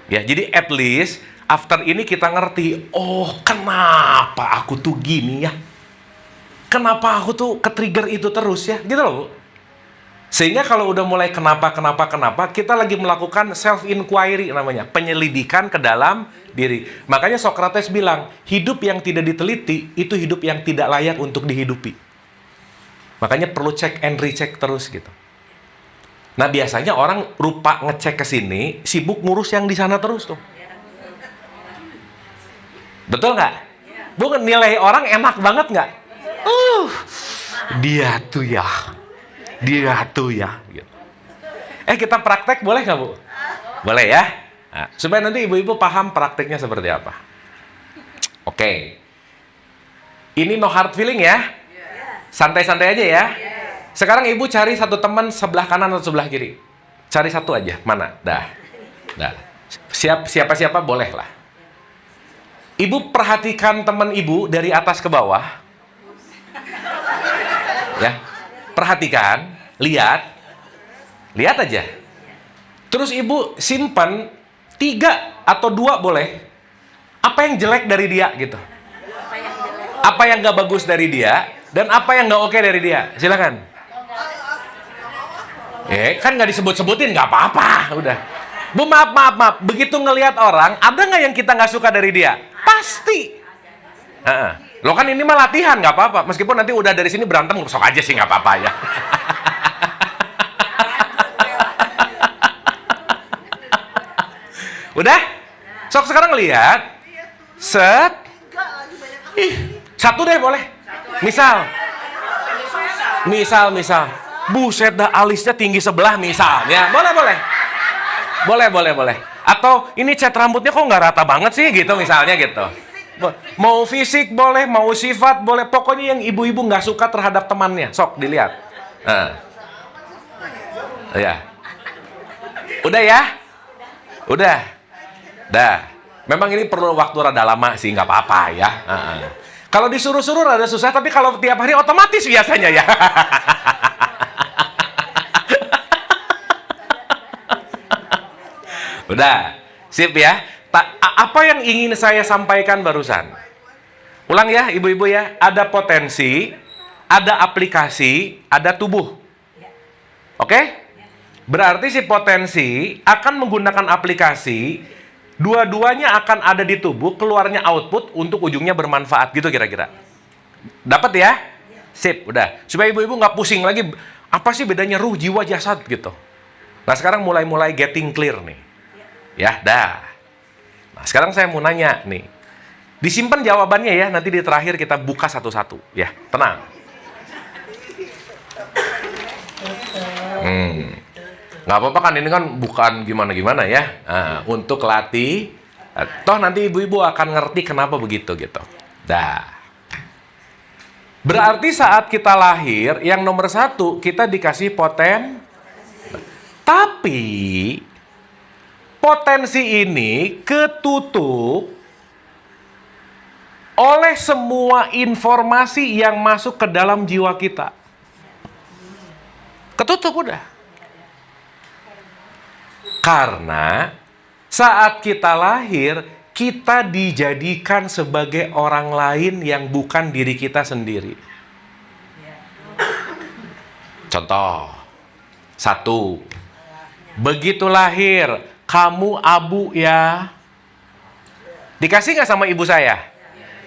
Ya, jadi at least after ini kita ngerti, oh kenapa aku tuh gini ya? Kenapa aku tuh ke-trigger itu terus ya? Gitu loh, Bu. Sehingga kalau udah mulai kenapa, kita lagi melakukan self-inquiry namanya, penyelidikan ke dalam diri. Makanya Socrates bilang, hidup yang tidak diteliti, itu hidup yang tidak layak untuk dihidupi. Makanya perlu check and recheck terus gitu. Nah biasanya orang lupa ngecek ke sini, sibuk ngurus yang di sana terus tuh. Betul nggak? Bu, nilai orang enak banget nggak? Dia tuh ya. Gitu. Kita praktek boleh nggak Bu? Boleh ya? Nah, supaya nanti ibu-ibu paham prakteknya seperti apa. Oke. Ini no hard feeling ya? Santai-santai aja ya? Sekarang ibu cari satu teman sebelah kanan atau sebelah kiri. Cari satu aja. Mana? Dah. Siapa-siapa boleh lah. Ibu perhatikan teman ibu dari atas ke bawah. Ya. Perhatikan, lihat aja. Terus ibu simpan 3 atau 2 boleh. Apa yang jelek dari dia gitu? Apa yang gak bagus dari dia? Dan apa yang gak oke dari dia? Silakan. Kan gak disebut-sebutin, gak apa-apa. Udah. Bu, maaf. Begitu ngelihat orang, ada gak yang kita gak suka dari dia? Pasti. Lo kan ini mah latihan, nggak apa-apa. Meskipun nanti udah dari sini berantem, sok aja sih, nggak apa-apa ya. Udah? Sok sekarang lihat. Set. Satu deh boleh. Misal. Buset dah alisnya tinggi sebelah misalnya. Boleh. Atau ini cat rambutnya kok nggak rata banget sih gitu misalnya gitu. Mau fisik boleh, mau sifat boleh. Pokoknya yang ibu-ibu nggak suka terhadap temannya. Sok dilihat. Ya. Udah ya? Udah. Dah. Memang ini perlu waktu rada lama sih, nggak apa-apa ya. Kalau disuruh-suruh rada susah, tapi kalau tiap hari otomatis biasanya ya. Udah. Sip ya. Apa yang ingin saya sampaikan barusan? Ulang ya, ibu-ibu ya. Ada potensi, ada aplikasi, ada tubuh. Oke? Berarti si potensi akan menggunakan aplikasi, dua-duanya akan ada di tubuh, keluarnya output untuk ujungnya bermanfaat. Gitu kira-kira. Dapat ya? Sip, udah. Supaya ibu-ibu nggak pusing lagi, apa sih bedanya ruh, jiwa, jasad gitu. Nah sekarang mulai getting clear nih. Ya, dah. Nah, sekarang saya mau nanya nih. Disimpan jawabannya ya, nanti di terakhir kita buka satu-satu. Ya, tenang. Nggak apa-apa kan, ini kan bukan gimana-gimana ya. Untuk latih, toh nanti ibu-ibu akan ngerti kenapa begitu gitu. Dah. Berarti saat kita lahir, yang nomor 1, kita dikasih tapi potensi ini ketutup oleh semua informasi yang masuk ke dalam jiwa kita. Ketutup udah. Karena saat kita lahir, kita dijadikan sebagai orang lain yang bukan diri kita sendiri. Contoh, 1. Begitu lahir, kamu abu ya. Dikasih nggak sama ibu saya?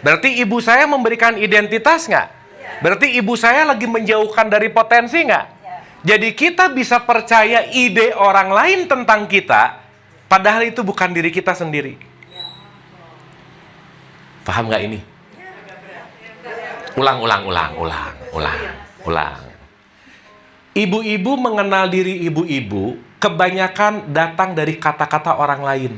Berarti ibu saya memberikan identitas nggak? Berarti ibu saya lagi menjauhkan dari potensi nggak? Jadi kita bisa percaya ide orang lain tentang kita, padahal itu bukan diri kita sendiri. Paham nggak ini? Ulang. Ibu-ibu mengenal diri ibu-ibu, kebanyakan datang dari kata-kata orang lain.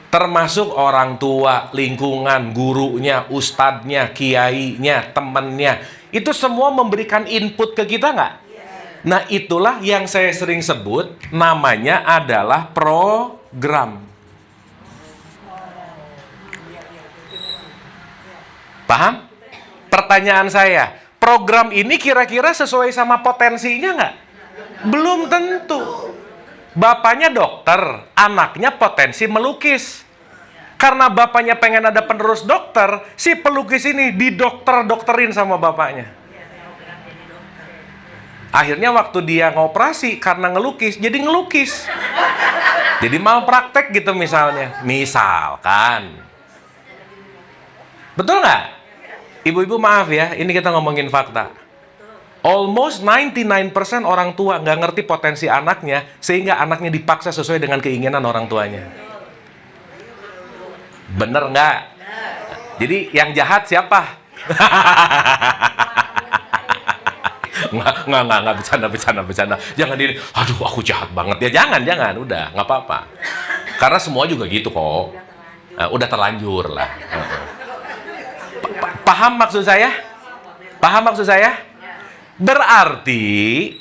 Termasuk orang tua, lingkungan, gurunya, ustadznya, kiainya, temannya. Itu semua memberikan input ke kita nggak? Nah itulah yang saya sering sebut, namanya adalah program. Paham? Pertanyaan saya, program ini kira-kira sesuai sama potensinya nggak? Belum tentu. Bapaknya dokter, anaknya potensi melukis. Karena bapaknya pengen ada penerus dokter, si pelukis ini didokter-dokterin sama bapaknya. Akhirnya waktu dia ngoperasi karena ngelukis, jadi ngelukis. Jadi malpraktek gitu misalnya. Misalkan. Betul nggak? Ibu-ibu maaf ya, ini kita ngomongin fakta. Almost 99% orang tua nggak ngerti potensi anaknya, sehingga anaknya dipaksa sesuai dengan keinginan orang tuanya. Bener nggak? Jadi yang jahat siapa? Nggak, bercanda. Jangan diri, aduh aku jahat banget. Ya jangan, udah, nggak apa-apa. Karena semua juga gitu kok. Udah terlanjur lah. Paham maksud saya? Berarti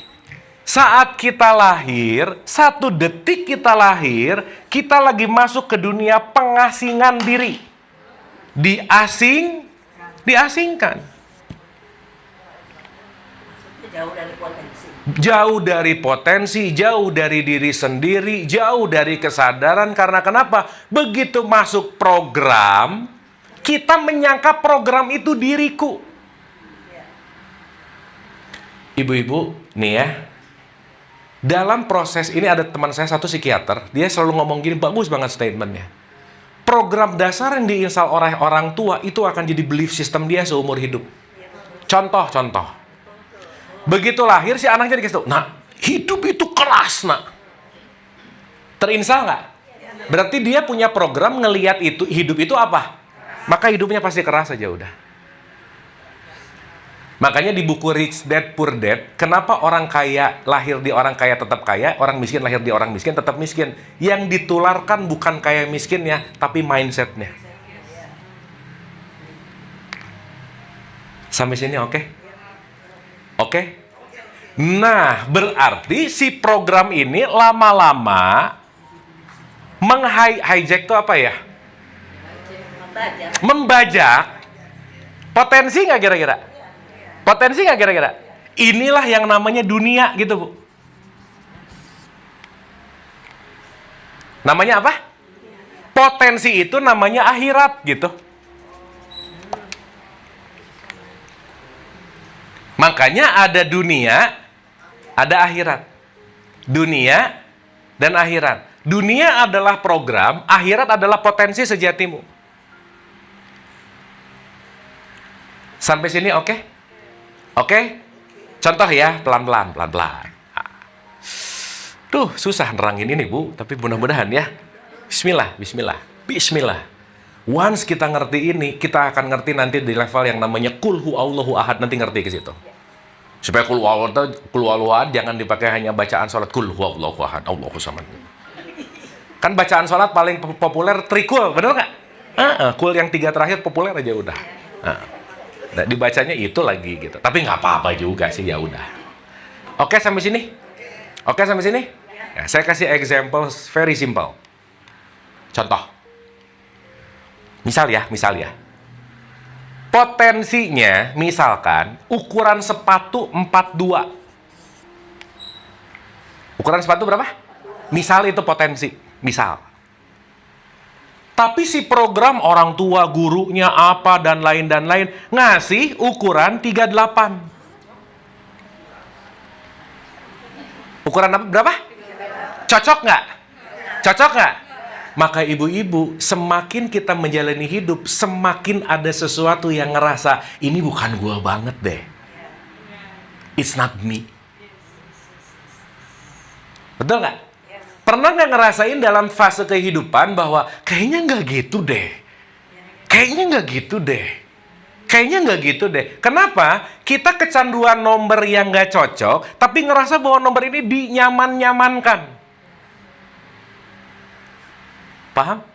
saat kita lahir, 1 detik kita lahir, kita lagi masuk ke dunia pengasingan diri. Diasingkan. Jauh dari potensi, jauh dari diri sendiri, jauh dari kesadaran. Karena kenapa? Begitu masuk program, kita menyangka program itu diriku. Ibu-ibu, nih ya, dalam proses ini ada teman saya satu psikiater, dia selalu ngomong gini, bagus banget statementnya. Program dasar yang diinstal oleh orang tua itu akan jadi belief system dia seumur hidup. Contoh. Begitu lahir si anaknya dikasih tahu, nah hidup itu keras nak. Terinstal nggak? Berarti dia punya program ngelihat itu hidup itu apa? Maka hidupnya pasti keras aja udah. Makanya di buku Rich Dad Poor Dad, kenapa orang kaya lahir di orang kaya tetap kaya, orang miskin lahir di orang miskin tetap miskin? Yang ditularkan bukan kaya miskinnya, tapi mindsetnya. Sampai sini oke? Oke? Nah, berarti si program ini lama-lama hijack itu apa ya? Membajak. Potensi nggak kira-kira? Inilah yang namanya dunia gitu, Bu. Namanya apa? Potensi itu namanya akhirat gitu. Makanya ada dunia, ada akhirat. Dunia dan akhirat. Dunia adalah program, akhirat adalah potensi sejatimu. Sampai sini oke? Oke? Contoh ya, pelan-pelan. Duh, susah nerangin ini, Bu. Tapi mudah-mudahan ya. Bismillah. Once kita ngerti ini, kita akan ngerti nanti di level yang namanya Qul huwallahu ahad. Nanti ngerti ke situ. Supaya Qul huwallahu ahad jangan dipakai hanya bacaan sholat. Qul huwallahu ahad, Allahu samad. Kan bacaan sholat paling populer trikul, bener nggak? Kul yang 3 terakhir populer aja udah. Nah, dibacanya itu lagi gitu. Tapi nggak apa-apa juga sih, ya udah. Oke sampai sini? Ya, saya kasih example very simple. Contoh. Misal ya. Potensinya misalkan ukuran sepatu 42. Ukuran sepatu berapa? Misal itu potensi. Misal. Tapi si program orang tua, gurunya apa dan lain ngasih ukuran 38. Ukuran apa? Berapa? Cocok nggak? Maka ibu-ibu, semakin kita menjalani hidup, semakin ada sesuatu yang ngerasa, ini bukan gua banget deh. It's not me. Betul nggak? Pernah nggak ngerasain dalam fase kehidupan bahwa kayaknya nggak gitu deh. Kayaknya nggak gitu deh. Kenapa? Kita kecanduan nomor yang nggak cocok, tapi ngerasa bahwa nomor ini dinyaman-nyamankan. Paham?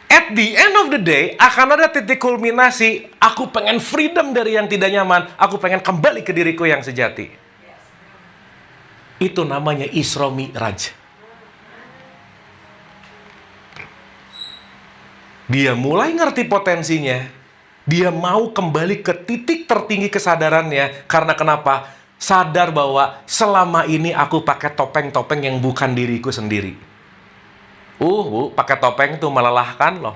At the end of the day, akan ada titik kulminasi, aku pengen freedom dari yang tidak nyaman, aku pengen kembali ke diriku yang sejati. Itu namanya Isra Mi'raj. Dia mulai ngerti potensinya, dia mau kembali ke titik tertinggi kesadarannya, karena kenapa? Sadar bahwa selama ini aku pakai topeng-topeng yang bukan diriku sendiri. Bu, pakai topeng itu melelahkan loh.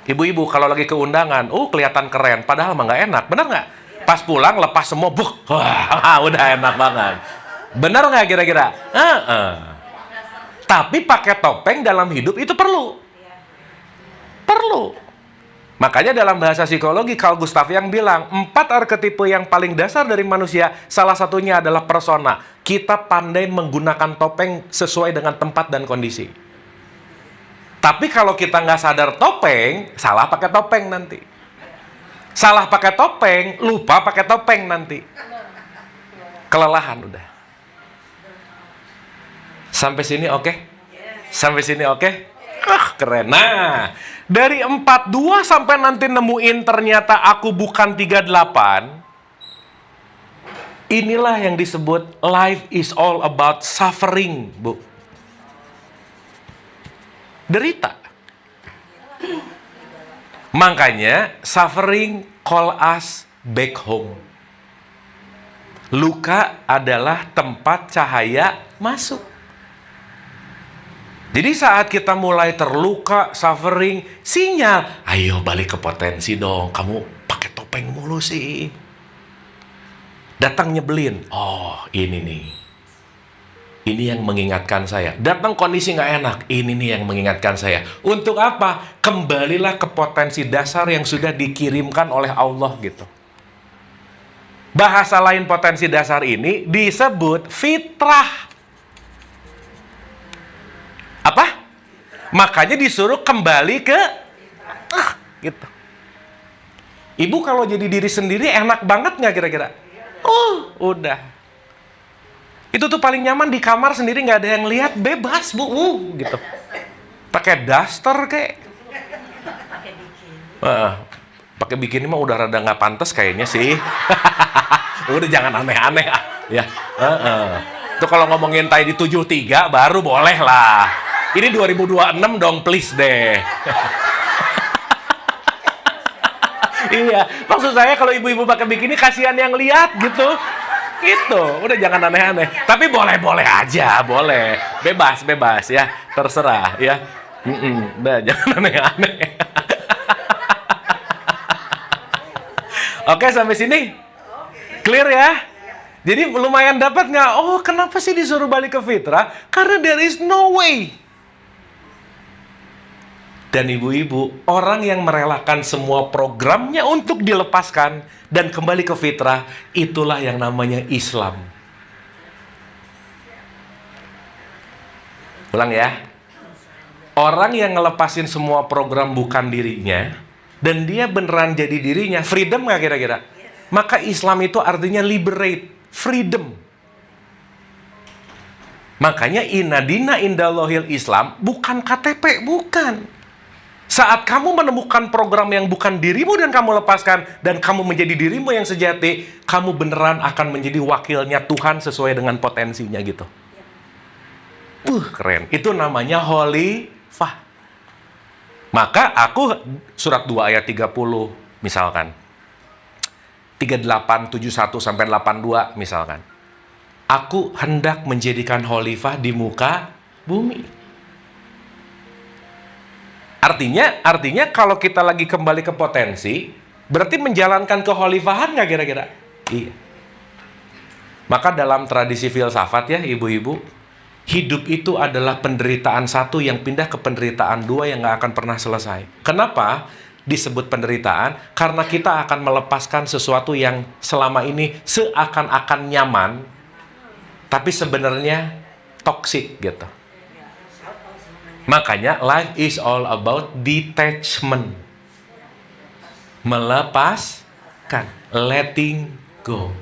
Ibu-ibu kalau lagi ke undangan, kelihatan keren, padahal mah nggak enak, benar nggak? Pas pulang lepas semua, wah, udah enak banget. Benar nggak kira-kira? Tapi pakai topeng dalam hidup itu perlu. Perlu. Makanya dalam bahasa psikologi Carl Gustav yang bilang 4 arketipe yang paling dasar dari manusia, salah satunya adalah persona. Kita pandai menggunakan topeng sesuai dengan tempat dan kondisi. Tapi kalau kita nggak sadar topeng, salah pakai topeng nanti. Salah pakai topeng, lupa pakai topeng nanti. Kelelahan udah. Sampai sini oke? Sampai sini oke? Keren. Nah, dari 42 sampai nanti nemuin ternyata aku bukan 38. Inilah yang disebut life is all about suffering, Bu. Derita. Makanya suffering call us back home. Luka adalah tempat cahaya masuk. Jadi saat kita mulai terluka, suffering, sinyal, ayo balik ke potensi dong. Kamu pakai topeng mulu sih. Datang nyebelin. Oh, ini nih. Ini yang mengingatkan saya. Datang kondisi nggak enak. Ini nih yang mengingatkan saya. Untuk apa? Kembalilah ke potensi dasar yang sudah dikirimkan oleh Allah gitu. Bahasa lain potensi dasar ini disebut fitrah. Apa? Makanya disuruh kembali ke gitu. Ibu kalau jadi diri sendiri enak banget nggak kira-kira? Udah. Itu tuh paling nyaman di kamar sendiri, nggak ada yang lihat, bebas Bu, gitu. Pakai daster kayak. Pakai bikini mah udah rada nggak pantas kayaknya sih. Udah jangan aneh-aneh ya. Tuh kalau ngomongin tai di 73 baru boleh lah. Ini 2026 dong, please deh. Iya, maksud saya kalau ibu-ibu pakai bikini kasihan yang lihat gitu. Gitu, udah jangan aneh-aneh. Tapi boleh-boleh aja, boleh. Bebas ya, terserah ya. Udah jangan aneh-aneh. Oke, sampai sini? Clear ya? Jadi lumayan dapat nggak? Oh, kenapa sih disuruh balik ke fitrah? Karena there is no way. Dan ibu-ibu, orang yang merelakan semua programnya untuk dilepaskan dan kembali ke fitrah, itulah yang namanya Islam. Ulang ya. Orang yang ngelepasin semua program bukan dirinya, dan dia beneran jadi dirinya, freedom nggak kira-kira? Maka Islam itu artinya liberate, freedom. Makanya inadina indallahil Islam bukan KTP, bukan. Saat kamu menemukan program yang bukan dirimu dan kamu lepaskan, dan kamu menjadi dirimu yang sejati, kamu beneran akan menjadi wakilnya Tuhan sesuai dengan potensinya gitu. Keren. Itu namanya Khalifah. Maka aku surat 2 ayat 30 misalkan. 38, 71 sampai 82 misalkan. Aku hendak menjadikan Khalifah di muka bumi. Artinya kalau kita lagi kembali ke potensi, berarti menjalankan kekhalifahan nggak kira-kira? Iya. Maka dalam tradisi filsafat ya ibu-ibu, hidup itu adalah penderitaan satu yang pindah ke penderitaan dua yang nggak akan pernah selesai. Kenapa disebut penderitaan? Karena kita akan melepaskan sesuatu yang selama ini seakan-akan nyaman, tapi sebenarnya toksik gitu. Makanya life is all about detachment. Melepaskan, letting go.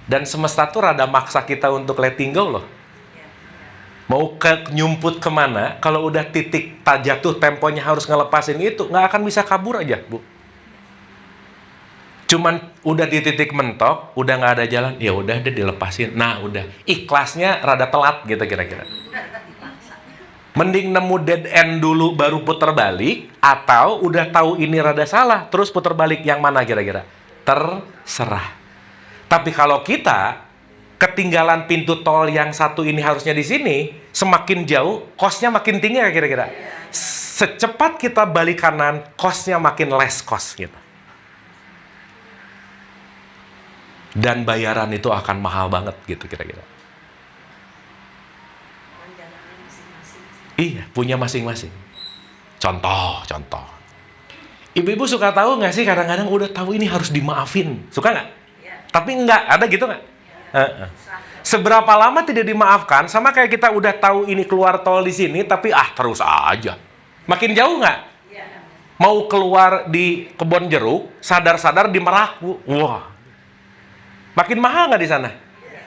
Dan semesta tuh rada maksa kita untuk letting go loh. Mau nyumput kemana, kalau udah titik jatuh temponya harus ngelepasin itu, nggak akan bisa kabur aja, Bu. Cuman udah di titik mentok, udah nggak ada jalan, ya udah deh dilepasin. Nah udah, ikhlasnya rada telat gitu kira-kira. Mending nemu dead end dulu baru putar balik, atau udah tahu ini rada salah terus putar balik, yang mana kira-kira? Terserah. Tapi kalau kita ketinggalan pintu tol yang satu ini harusnya di sini, semakin jauh cost-nya makin tinggi ya kira-kira. Secepat kita balik kanan, cost-nya makin less cost gitu. Dan bayaran itu akan mahal banget gitu kira-kira. Jalannya masing-masing. Iya, punya masing-masing. Contoh. Ibu-ibu suka tahu nggak sih kadang-kadang udah tahu ini harus dimaafin. Suka nggak? Ya. Tapi nggak, ada gitu nggak? Seberapa lama tidak dimaafkan, sama kayak kita udah tahu ini keluar tol di sini, tapi terus aja. Makin jauh nggak? Ya. Mau keluar di Kebon Jeruk, sadar-sadar di Merak, Bu. Wah. Makin mahal nggak di sana?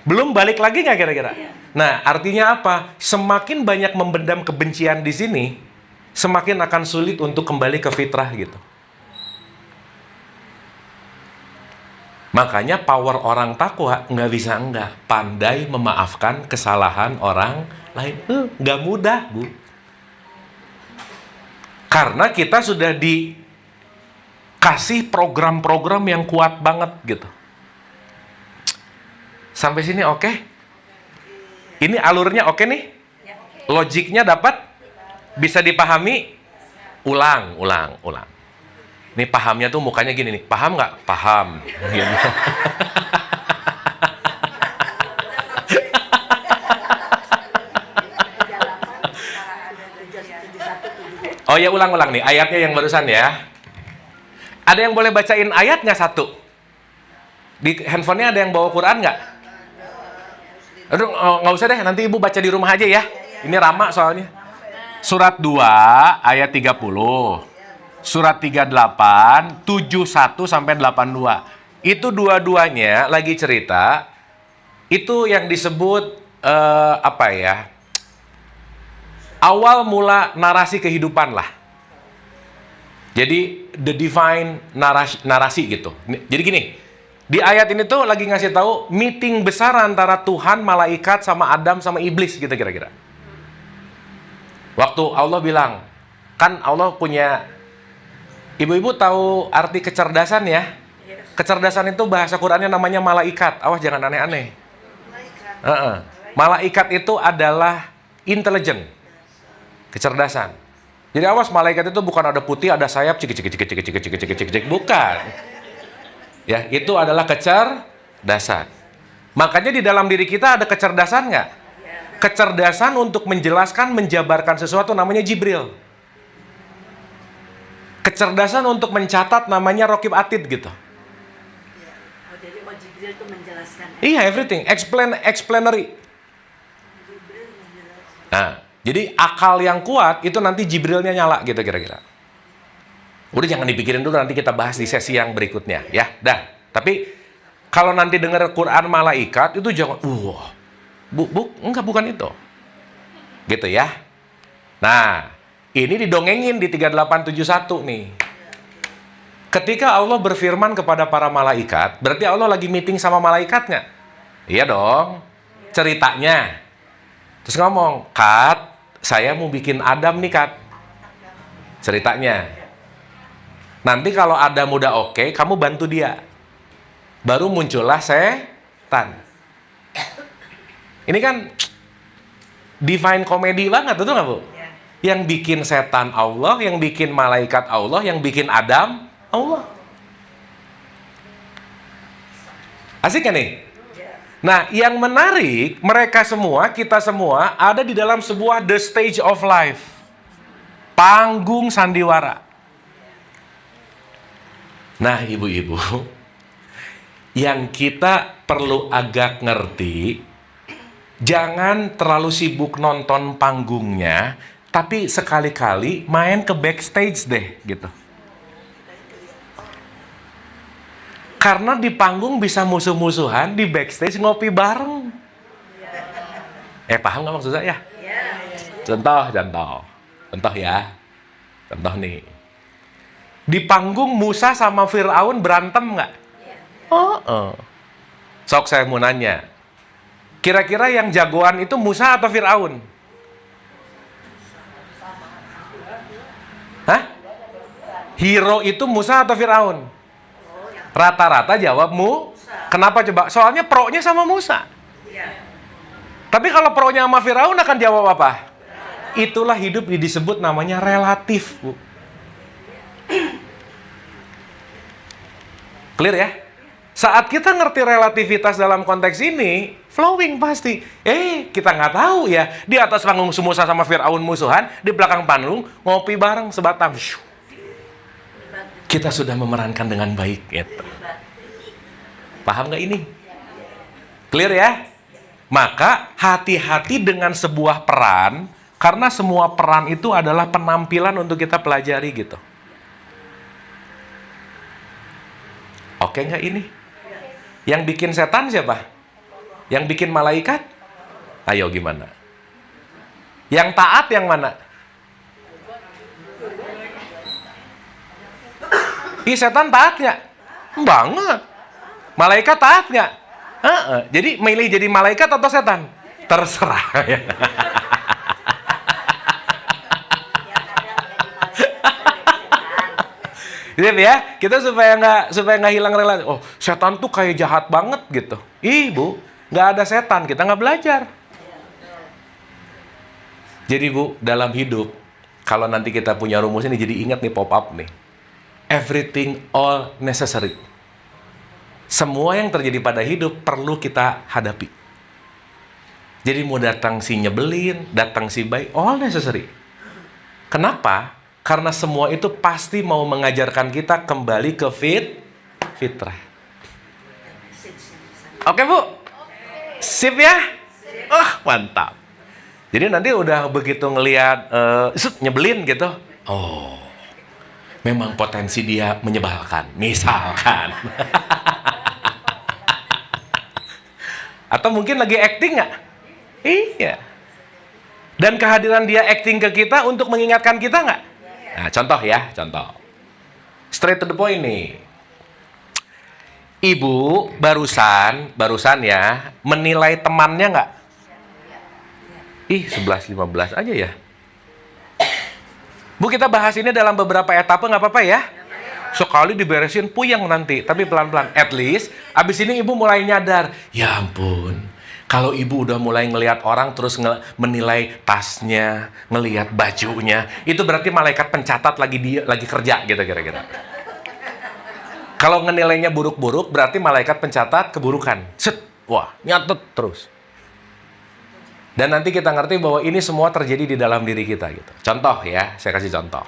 Belum balik lagi nggak kira-kira? Nah, artinya apa? Semakin banyak membendam kebencian di sini, semakin akan sulit untuk kembali ke fitrah gitu. Makanya power orang takwa nggak bisa enggak. Pandai memaafkan kesalahan orang lain. Nggak mudah, Bu. Karena kita sudah dikasih program-program yang kuat banget gitu. Sampai sini oke? Ini alurnya oke nih? Logiknya dapat? Bisa dipahami? Ulang. Ini pahamnya tuh mukanya gini nih. Paham nggak? Paham. Oh ya, ulang nih ayatnya yang barusan ya. Ada yang boleh bacain ayat nggak satu? Di handphonenya ada yang bawa Quran nggak? Aduh, nggak usah deh, nanti ibu baca di rumah aja ya. Ini Rama soalnya. Surat 2 ayat 30. Surat 38, 71 sampai 82. Itu dua-duanya lagi cerita. Itu yang disebut awal mula narasi kehidupan lah. Jadi the divine narasi gitu. Jadi gini, di ayat ini tuh lagi ngasih tahu meeting besar antara Tuhan, malaikat sama Adam sama iblis gitu kira-kira. Waktu Allah bilang, kan Allah punya, ibu-ibu tahu arti kecerdasan ya? Kecerdasan itu bahasa Qurannya namanya malaikat. Awas jangan aneh-aneh. Malaikat itu adalah intelligent, kecerdasan. Jadi awas, malaikat itu bukan ada putih, ada sayap, cik, bukan. Ya, itu adalah kecerdasan. Makanya di dalam diri kita ada kecerdasan nggak? Kecerdasan untuk menjelaskan, menjabarkan sesuatu namanya Jibril. Kecerdasan untuk mencatat namanya Rokib Atid gitu. Oh, jadi Jibril itu menjelaskan. Iya, everything, explanatory. Nah, jadi akal yang kuat itu nanti Jibrilnya nyala gitu kira-kira. Udah jangan dipikirin dulu, nanti kita bahas di sesi yang berikutnya ya. Dah. Tapi kalau nanti dengar Quran malaikat itu jangan bukan itu. Gitu ya. Nah, ini didongengin di 3871 nih. Ketika Allah berfirman kepada para malaikat, berarti Allah lagi meeting sama malaikat nggak? Iya dong. Ceritanya. Terus ngomong, "Kat, saya mau bikin Adam nih, Kat." Ceritanya. Nanti kalau Adam udah oke, kamu bantu dia. Baru muncullah setan. Ini kan divine comedy banget, betul nggak, Bu? Yang bikin setan Allah, yang bikin malaikat Allah, yang bikin Adam Allah. Asik kan nih? Nah, yang menarik, mereka semua, kita semua ada di dalam sebuah the stage of life. Panggung sandiwara. Nah, ibu-ibu, yang kita perlu agak ngerti, jangan terlalu sibuk nonton panggungnya, tapi sekali-kali main ke backstage deh, gitu. Karena di panggung bisa musuh-musuhan, di backstage ngopi bareng. Paham nggak maksud saya? Contoh ya. Contoh nih. Di panggung Musa sama Fir'aun berantem nggak? Sok saya mau nanya. Kira-kira yang jagoan itu Musa atau Fir'aun? Hah? Hero itu Musa atau Fir'aun? Rata-rata jawab Kenapa coba? Soalnya pro-nya sama Musa. Tapi kalau pro-nya sama Firaun akan jawab apa? Itulah hidup disebut namanya relatif, Bu. Clear ya? Saat kita ngerti relativitas dalam konteks ini, flowing pasti. Kita nggak tahu ya. Di atas panggung Musa sama Fir'aun musuhan, di belakang panggung ngopi bareng sebatang. Kita sudah memerankan dengan baik. Gitu. Paham nggak ini? Clear ya? Maka hati-hati dengan sebuah peran, karena semua peran itu adalah penampilan untuk kita pelajari gitu. Oke nggak ini? Yang bikin setan siapa? Yang bikin malaikat? Ayo gimana? Yang taat yang mana? Setan taat nggak? Banget. Malaikat taat nggak? Jadi milih jadi malaikat atau setan? Terserah. Ya. Jadi ya, kita supaya nggak hilang relasi. Oh, setan tuh kayak jahat banget gitu. Bu, nggak ada setan, kita nggak belajar. Jadi Bu, dalam hidup, kalau nanti kita punya rumus ini, jadi ingat nih pop up nih. Everything all necessary. Semua yang terjadi pada hidup perlu kita hadapi. Jadi mau datang si nyebelin, datang si baik, all necessary. Kenapa? Karena semua itu pasti mau mengajarkan kita kembali ke fitrah. Oke Bu? Sip ya? Mantap. Jadi nanti udah begitu ngelihat nyebelin gitu. Oh, memang potensi dia menyebalkan. Misalkan. Atau mungkin lagi acting nggak? Iya. Dan kehadiran dia acting ke kita untuk mengingatkan kita nggak? Nah, contoh ya, contoh. Straight to the point nih. Ibu barusan ya, menilai temannya nggak? 11-15 aja ya. Bu, kita bahas ini dalam beberapa etape nggak apa-apa ya? Sekali diberesin puyeng nanti, tapi pelan-pelan. At least, abis ini ibu mulai nyadar. Ya ampun. Kalau ibu udah mulai ngelihat orang terus menilai tasnya, ngelihat bajunya, itu berarti malaikat pencatat lagi kerja gitu kira-kira. Kalau ngenilainya buruk-buruk, berarti malaikat pencatat keburukan. Wah, nyatet terus. Dan nanti kita ngerti bahwa ini semua terjadi di dalam diri kita gitu. Contoh ya, saya kasih contoh.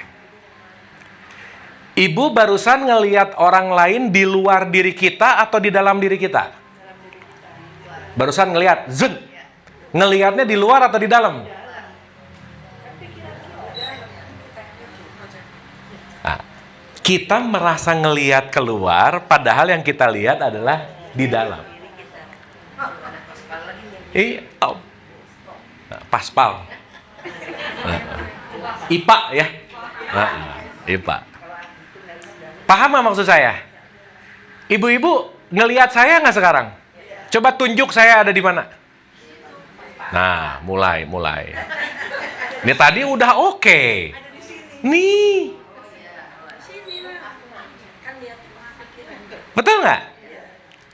Ibu barusan ngelihat orang lain di luar diri kita atau di dalam diri kita? Barusan ngelihat, ngelihatnya di luar atau di dalam? Nah, kita merasa ngelihat keluar, padahal yang kita lihat adalah di dalam. Paspal. IPA ya. IPA. Paham nggak maksud saya? Ibu-ibu ngelihat saya nggak sekarang? Coba tunjuk saya ada di mana. Nah, mulai. Ini tadi udah oke. Nih. Betul nggak?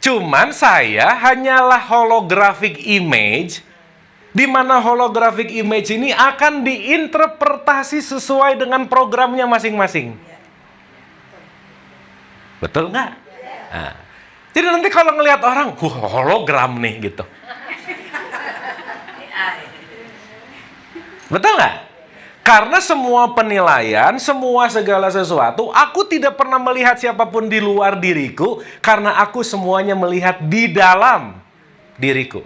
Cuman saya hanyalah holographic image, di mana holographic image ini akan diinterpretasi sesuai dengan programnya masing-masing. Betul nggak? Nah. Jadi nanti kalau ngelihat orang, hologram nih gitu. Betul nggak? Karena semua penilaian, semua segala sesuatu, aku tidak pernah melihat siapapun di luar diriku, karena aku semuanya melihat di dalam diriku.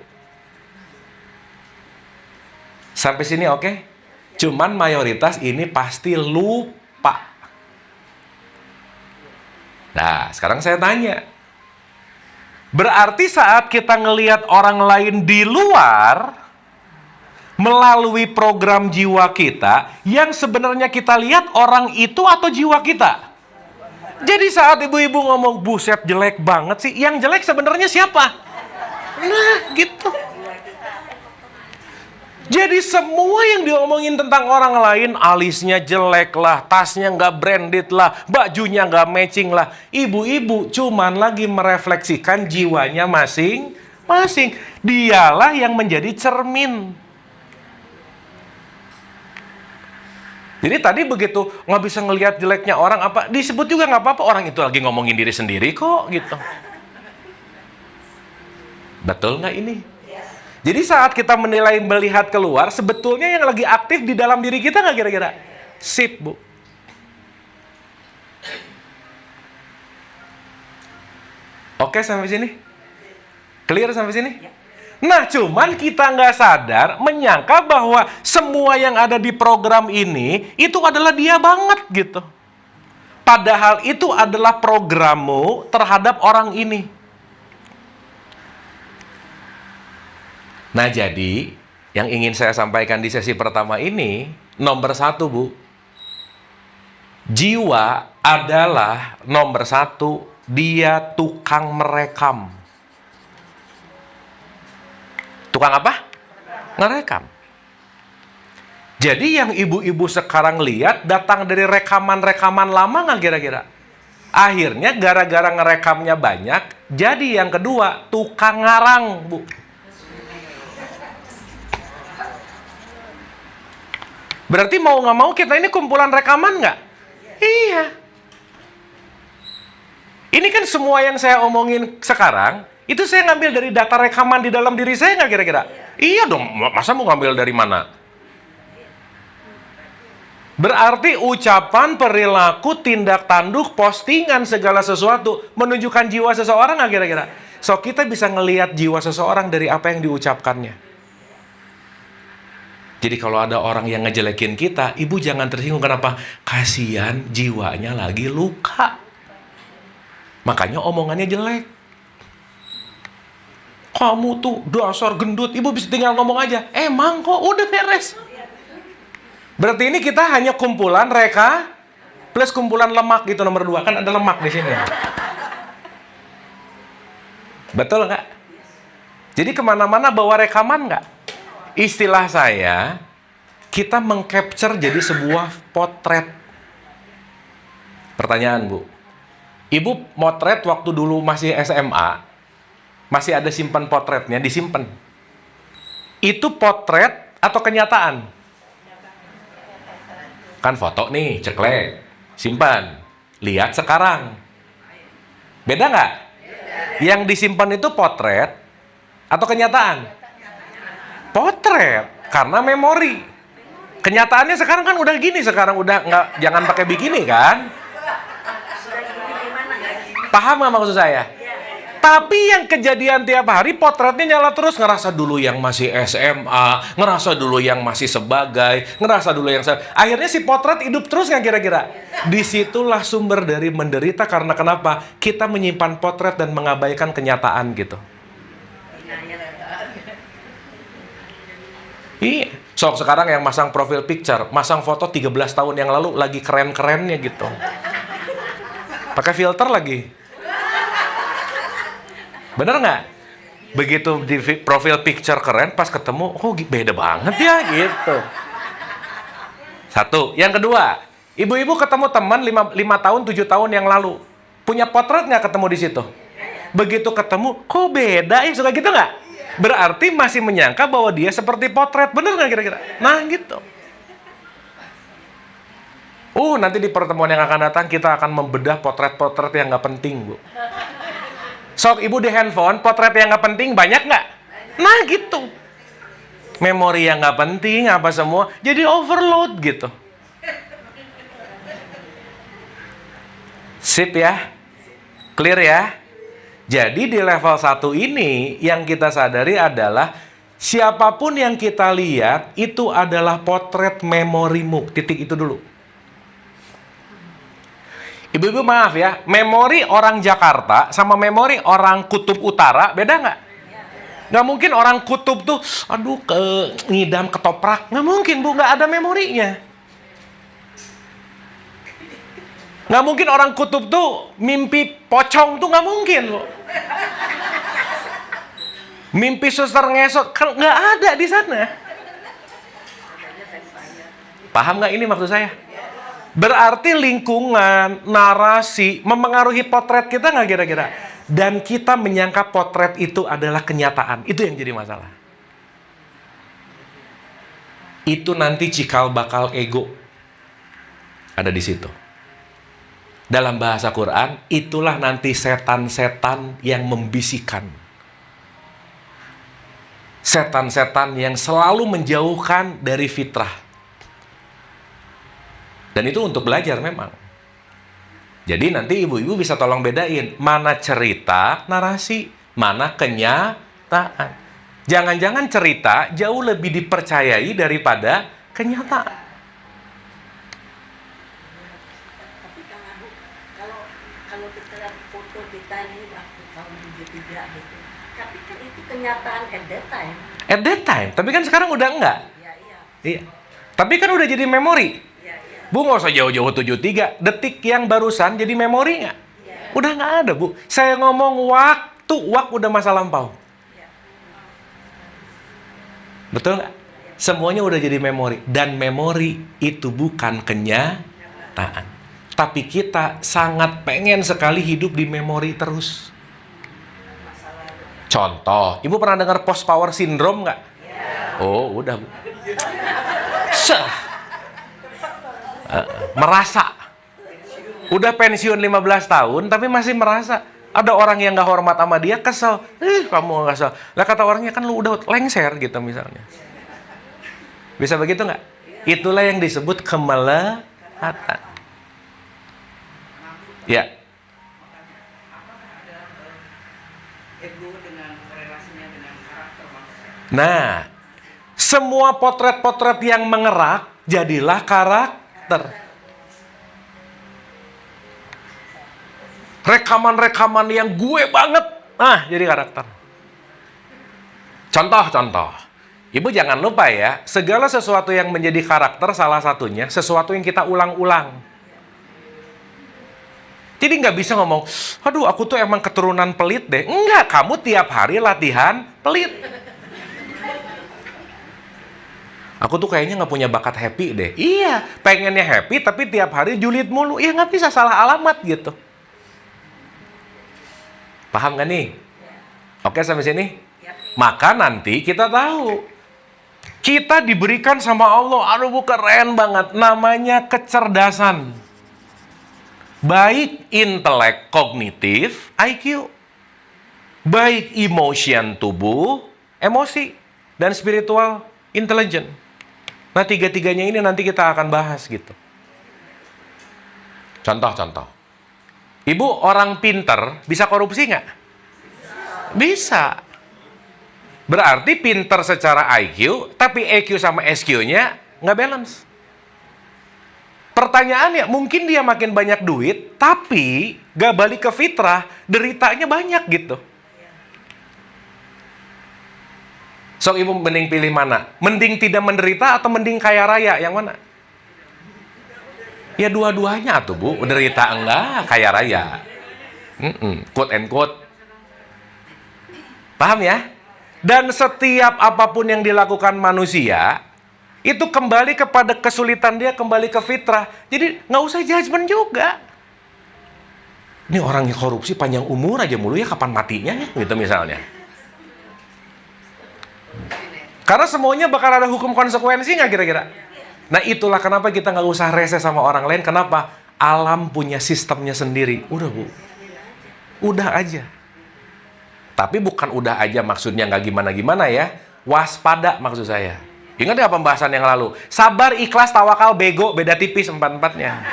Sampai sini oke? Cuman mayoritas ini pasti lupa. Nah, sekarang saya tanya. Berarti saat kita ngelihat orang lain di luar, melalui program jiwa kita, yang sebenarnya kita lihat orang itu atau jiwa kita? Jadi saat ibu-ibu ngomong, buset jelek banget sih, yang jelek sebenarnya siapa? Nah, gitu. Jadi semua yang diomongin tentang orang lain, alisnya jelek lah, tasnya nggak branded lah, bajunya nggak matching lah. Ibu-ibu cuman lagi merefleksikan jiwanya masing-masing. Dialah yang menjadi cermin. Jadi tadi begitu nggak bisa ngelihat jeleknya orang apa, disebut juga nggak apa-apa, orang itu lagi ngomongin diri sendiri kok gitu. Betul nggak ini? Jadi saat kita menilai melihat keluar, sebetulnya yang lagi aktif di dalam diri kita nggak kira-kira? Sip, Bu. Oke sampai sini? Clear sampai sini? Nah, cuman kita nggak sadar, menyangka bahwa semua yang ada di program ini, itu adalah dia banget gitu. Padahal itu adalah programmu terhadap orang ini. Nah, jadi yang ingin saya sampaikan di sesi pertama ini, nomor 1, Bu. Jiwa adalah nomor 1, dia tukang merekam. Tukang apa? Ngerekam. Jadi yang ibu-ibu sekarang lihat datang dari rekaman-rekaman lama nggak kira-kira? Akhirnya gara-gara ngerekamnya banyak, jadi yang kedua, tukang ngarang, Bu. Berarti mau nggak mau kita ini kumpulan rekaman nggak? Iya. Ini kan semua yang saya omongin sekarang, itu saya ngambil dari data rekaman di dalam diri saya nggak kira-kira? Iya dong, masa mau ngambil dari mana? Berarti ucapan, perilaku, tindak tanduk, postingan, segala sesuatu menunjukkan jiwa seseorang nggak kira-kira? So, kita bisa ngelihat jiwa seseorang dari apa yang diucapkannya. Jadi kalau ada orang yang ngejelekin kita, ibu jangan tersinggung. Kenapa? Kasihan jiwanya lagi luka. Makanya omongannya jelek. Kamu tuh dasar gendut, ibu bisa tinggal ngomong aja. Emang kok udah beres. Berarti ini kita hanya kumpulan reka plus kumpulan lemak gitu nomor 2. Kan ada lemak di sini. Betul nggak? Jadi kemana-mana bawa rekaman nggak? Istilah saya, kita mengcapture jadi sebuah potret. Pertanyaan, Bu. Ibu motret waktu dulu masih SMA, masih ada simpan potretnya, disimpan. Itu potret atau kenyataan? Kan foto nih, ceklek, simpan. Lihat sekarang. Beda nggak? Yang disimpan itu potret atau kenyataan? Potret, karena memori. Kenyataannya sekarang kan udah gini, sekarang udah nggak, jangan pakai bikini kan? Paham nggak maksud saya? Tapi yang kejadian tiap hari potretnya nyala terus, ngerasa dulu yang masih SMA, ngerasa dulu yang masih sebagai, ngerasa dulu yang akhirnya si potret hidup terus nggak kira-kira? Disitulah sumber dari menderita. Karena kenapa? Kita menyimpan potret dan mengabaikan kenyataan gitu. Iya. So, sekarang yang masang profil picture, masang foto 13 tahun yang lalu lagi keren-kerennya gitu. Pakai filter lagi. Bener nggak? Begitu di profil picture keren, pas ketemu, oh beda banget ya gitu. 1. Yang kedua, ibu-ibu ketemu teman 5 tahun, 7 tahun yang lalu. Punya potret nggak ketemu di situ? Begitu ketemu, kok beda ya? Suka gitu nggak? Berarti masih menyangka bahwa dia seperti potret. Bener nggak kira-kira? Nah gitu. Nanti di pertemuan yang akan datang kita akan membedah potret-potret yang nggak penting, Bu. So, ibu di handphone, potret yang nggak penting banyak nggak? Nah gitu. Memori yang nggak penting, apa semua, jadi overload gitu. Sip ya? Clear ya? Jadi di level 1 ini yang kita sadari adalah siapapun yang kita lihat itu adalah potret memorimu. Titik itu dulu. Ibu-ibu maaf ya, memori orang Jakarta sama memori orang Kutub Utara beda nggak? Nggak mungkin orang Kutub tuh, aduh ngidam ketoprak. Nggak mungkin, Bu, nggak ada memorinya. Nggak mungkin orang Kutub tuh mimpi pocong tuh nggak mungkin, Bu. Mimpi suster ngesot, kan nggak ada di sana. Paham nggak ini maksud saya? Berarti lingkungan, narasi memengaruhi potret kita nggak kira-kira? Dan kita menyangka potret itu adalah kenyataan. Itu yang jadi masalah. Itu nanti cikal bakal ego. Ada di situ. Dalam bahasa Quran, itulah nanti setan-setan yang membisikkan. setan-setan yang selalu menjauhkan dari fitrah. Dan itu untuk belajar memang. Jadi nanti ibu-ibu bisa tolong bedain mana cerita, narasi, mana kenyataan. Jangan-jangan cerita jauh lebih dipercayai daripada kenyataan. Tapi Kang Abu, kalau kita lihat foto kita ini waktu tahun 73 gitu, tapi kan itu kenyataan at that time. At that time, tapi kan sekarang udah enggak. Iya, iya. Iya. Tapi kan udah jadi memori. Iya, iya. Bu nggak usah jauh-jauh 73, detik yang barusan jadi memori nggak? Iya. Udah nggak ada, Bu. Saya ngomong waktu udah masa lampau. Iya. Betul nggak? Semuanya udah jadi memori. Dan memori itu bukan kenyataan. Tapi kita sangat pengen sekali hidup di memori terus. Contoh, Ibu pernah dengar post power syndrome nggak? Oh, udah, Bu. Merasa. Udah pensiun 15 tahun, tapi masih merasa. Ada orang yang nggak hormat sama dia, kesel. Kamu nggak kesel. Lah kata orangnya, kan lu udah lengser gitu misalnya. Bisa begitu nggak? Itulah yang disebut kemelekatan. Ya. Nah, semua potret-potret yang mengerak jadilah karakter. Rekaman-rekaman yang gue banget, jadi karakter. Contoh. Ibu jangan lupa ya, segala sesuatu yang menjadi karakter salah satunya sesuatu yang kita ulang-ulang. Jadi nggak bisa ngomong, aduh aku tuh emang keturunan pelit deh. Enggak, kamu tiap hari latihan pelit. Aku tuh kayaknya nggak punya bakat happy deh. Iya, pengennya happy tapi tiap hari julid mulu. Ya nggak bisa, salah alamat gitu. Paham nggak nih? Oke sampai sini? Maka nanti kita tahu. Kita diberikan sama Allah, aduh Bu keren banget. Namanya kecerdasan. Baik intelek kognitif, IQ. Baik emotion tubuh, emosi. Dan spiritual intelligence. Nah, tiga-tiganya ini nanti kita akan bahas gitu. Contoh. Ibu orang pinter bisa korupsi nggak? Bisa. Berarti pinter secara IQ, tapi EQ sama SQ-nya nggak balance. Pertanyaannya, mungkin dia makin banyak duit, tapi nggak balik ke fitrah, deritanya banyak gitu. So, ibu mending pilih mana? Mending tidak menderita atau mending kaya raya? Yang mana? Ya dua-duanya tuh Bu, derita enggak, kaya raya. Quote and quote. Paham ya? Dan setiap apapun yang dilakukan manusia, itu kembali kepada kesulitan dia, kembali ke fitrah. Jadi nggak usah judgement juga. Ini orang yang korupsi panjang umur aja mulu ya, kapan matinya ya? Gitu misalnya. Karena semuanya bakal ada hukum konsekuensi nggak kira-kira? Nah itulah kenapa kita nggak usah rese sama orang lain. Kenapa? Alam punya sistemnya sendiri. Udah Bu. Udah aja. Tapi bukan udah aja maksudnya nggak gimana-gimana ya. Waspada maksud saya. Ingat ya pembahasan yang lalu. Sabar, ikhlas, tawakal, bego, beda tipis empat-empatnya.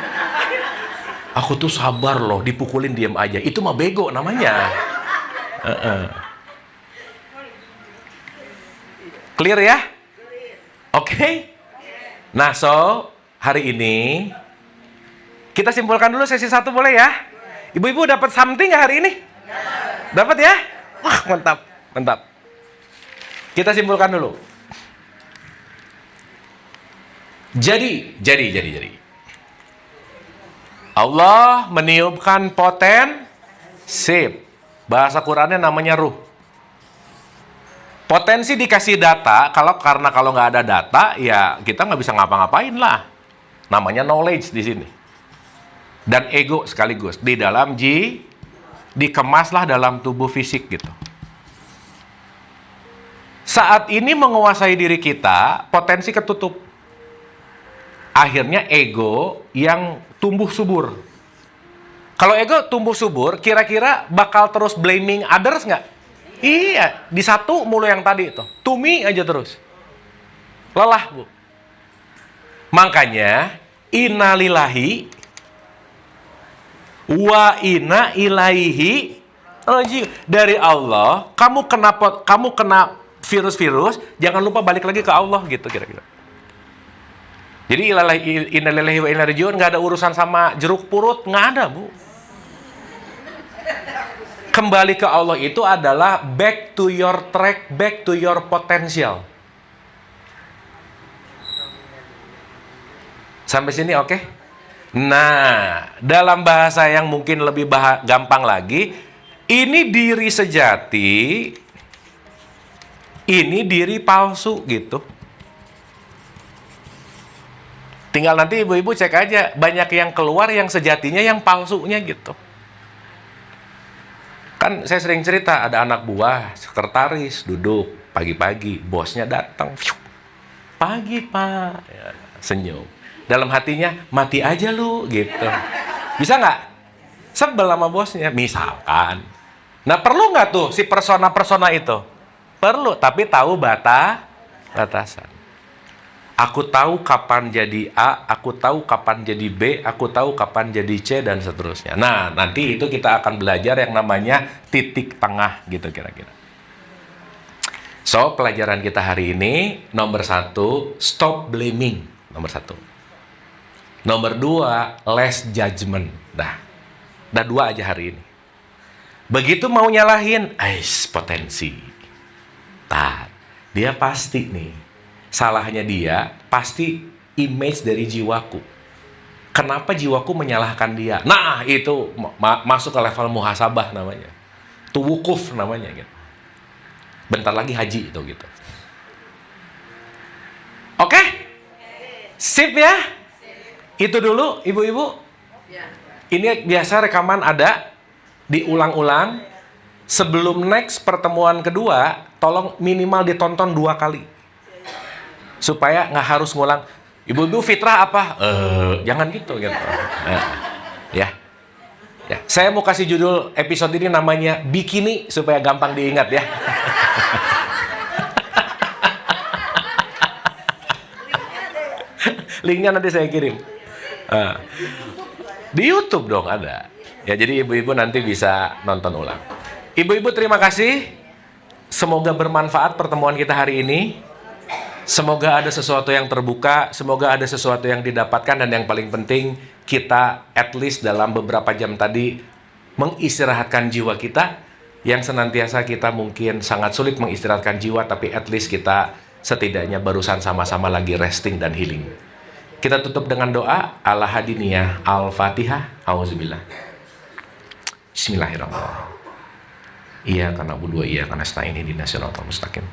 Aku tuh sabar loh, dipukulin diem aja. Itu mah bego namanya. Clear ya? Oke? Nah, so hari ini kita simpulkan dulu sesi 1 boleh ya? Ibu-ibu dapat something nggak hari ini? Dapat ya? Wah, mantap. Kita simpulkan dulu. Jadi. Allah meniupkan potensi. Bahasa Qurannya namanya ruh. Potensi dikasih data, karena kalau nggak ada data, ya kita nggak bisa ngapa-ngapain lah. Namanya knowledge di sini. Dan ego sekaligus. Di dalam dikemaslah dalam tubuh fisik gitu. Saat ini menguasai diri kita, potensi ketutup. Akhirnya ego yang tumbuh subur. Kalau ego tumbuh subur, kira-kira bakal terus blaming others nggak? Iya, di satu mulu yang tadi itu. Tumi aja terus. Lelah, Bu. Makanya, innalillahi wa inna ilaihi raji'un. Dari Allah, kamu kena virus-virus, jangan lupa balik lagi ke Allah gitu kira-kira. Jadi innalillahi wa inna ilaihi raji'un nggak ada urusan sama jeruk purut, nggak ada, Bu. Kembali ke Allah itu adalah back to your track, back to your potential. Sampai sini oke? Nah, dalam bahasa yang mungkin lebih gampang lagi, ini diri sejati, ini diri palsu gitu. Tinggal nanti ibu-ibu cek aja, banyak yang keluar yang sejatinya yang palsunya gitu. Kan saya sering cerita, ada anak buah, sekretaris, duduk, pagi-pagi, bosnya datang. Pagi, Pak. Ya, senyum. Dalam hatinya, mati aja lu, gitu. Bisa nggak? Sebel sama bosnya, misalkan. Nah, perlu nggak tuh si persona-persona itu? Perlu, tapi tahu batasan. Aku tahu kapan jadi A, aku tahu kapan jadi B, aku tahu kapan jadi C, dan seterusnya. Nah, nanti itu kita akan belajar yang namanya titik tengah gitu kira-kira. So, pelajaran kita hari ini, nomor 1, stop blaming. Nomor 1. Nomor 2, less judgment. Dah 2 aja hari ini. Begitu mau nyalahin, potensi. Dia pasti nih. Salahnya dia pasti image dari jiwaku. Kenapa jiwaku menyalahkan dia? Nah, itu masuk ke level muhasabah namanya. Itu wukuf namanya gitu. Bentar lagi haji itu gitu. Oke? Sip ya? Itu dulu ibu-ibu. Ini biasa rekaman ada, diulang-ulang. Sebelum next pertemuan kedua, tolong minimal ditonton 2 kali. Supaya nggak harus ngulang, ibu-ibu fitrah apa? Jangan gitu. Ya. Saya mau kasih judul episode ini namanya Bikini supaya gampang diingat ya. Linknya nanti saya kirim. Di YouTube dong ada. Ya, jadi ibu-ibu nanti bisa nonton ulang. Ibu-ibu terima kasih. Semoga bermanfaat pertemuan kita hari ini. Semoga ada sesuatu yang terbuka, semoga ada sesuatu yang didapatkan, dan yang paling penting kita at least dalam beberapa jam tadi mengistirahatkan jiwa kita yang senantiasa kita mungkin sangat sulit mengistirahatkan jiwa, tapi at least kita setidaknya barusan sama-sama lagi resting dan healing. Kita tutup dengan doa ala hadiniyah al-fatihah. Auzubillah. Bismillahirrahmanirrahim. Iyyaka na'budu wa iyyaka nasta'in ihdinas siratal mustaqim.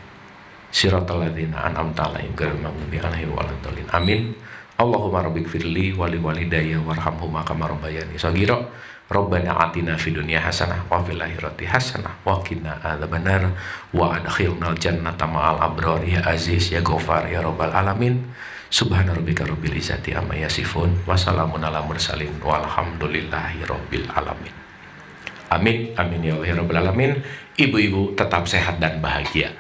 Siratal ladzina an'amta 'alaihim ghairil maghdubi 'alaihim waladdallin. Amin. Allahumma rabbighfirli wa liwalidayya warhamhuma kama rabbayani shaghira. Rabbana atina fid dunya hasanah wa fil akhirati hasanah wa qina adzabannar wa adkhilnal jannata ma'al abrar ya aziz ya ghafar ya rabbal alamin. Subhana rabbika rabbil izzati amma yasifun wa salamun alal mursalin walhamdulillahi rabbil alamin. Amin amin ya rabbal alamin. Ibu-ibu tetap sehat dan bahagia.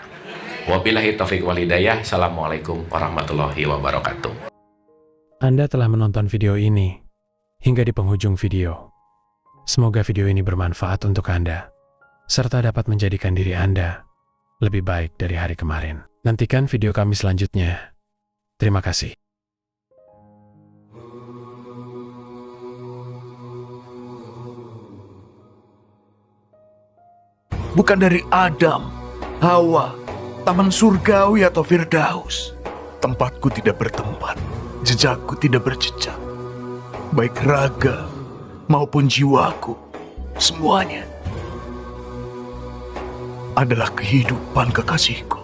Wabillahi taufiq wal hidayah. Assalamualaikum warahmatullahi wabarakatuh. Anda telah menonton video ini hingga di penghujung video. Semoga video ini bermanfaat untuk Anda, serta dapat menjadikan diri Anda lebih baik dari hari kemarin. Nantikan video kami selanjutnya. Terima kasih. Bukan dari Adam, Hawa, taman surgawi atau Firdaus. Tempatku tidak bertempat, jejakku tidak berjejak. Baik raga maupun jiwaku, semuanya adalah kehidupan kekasihku.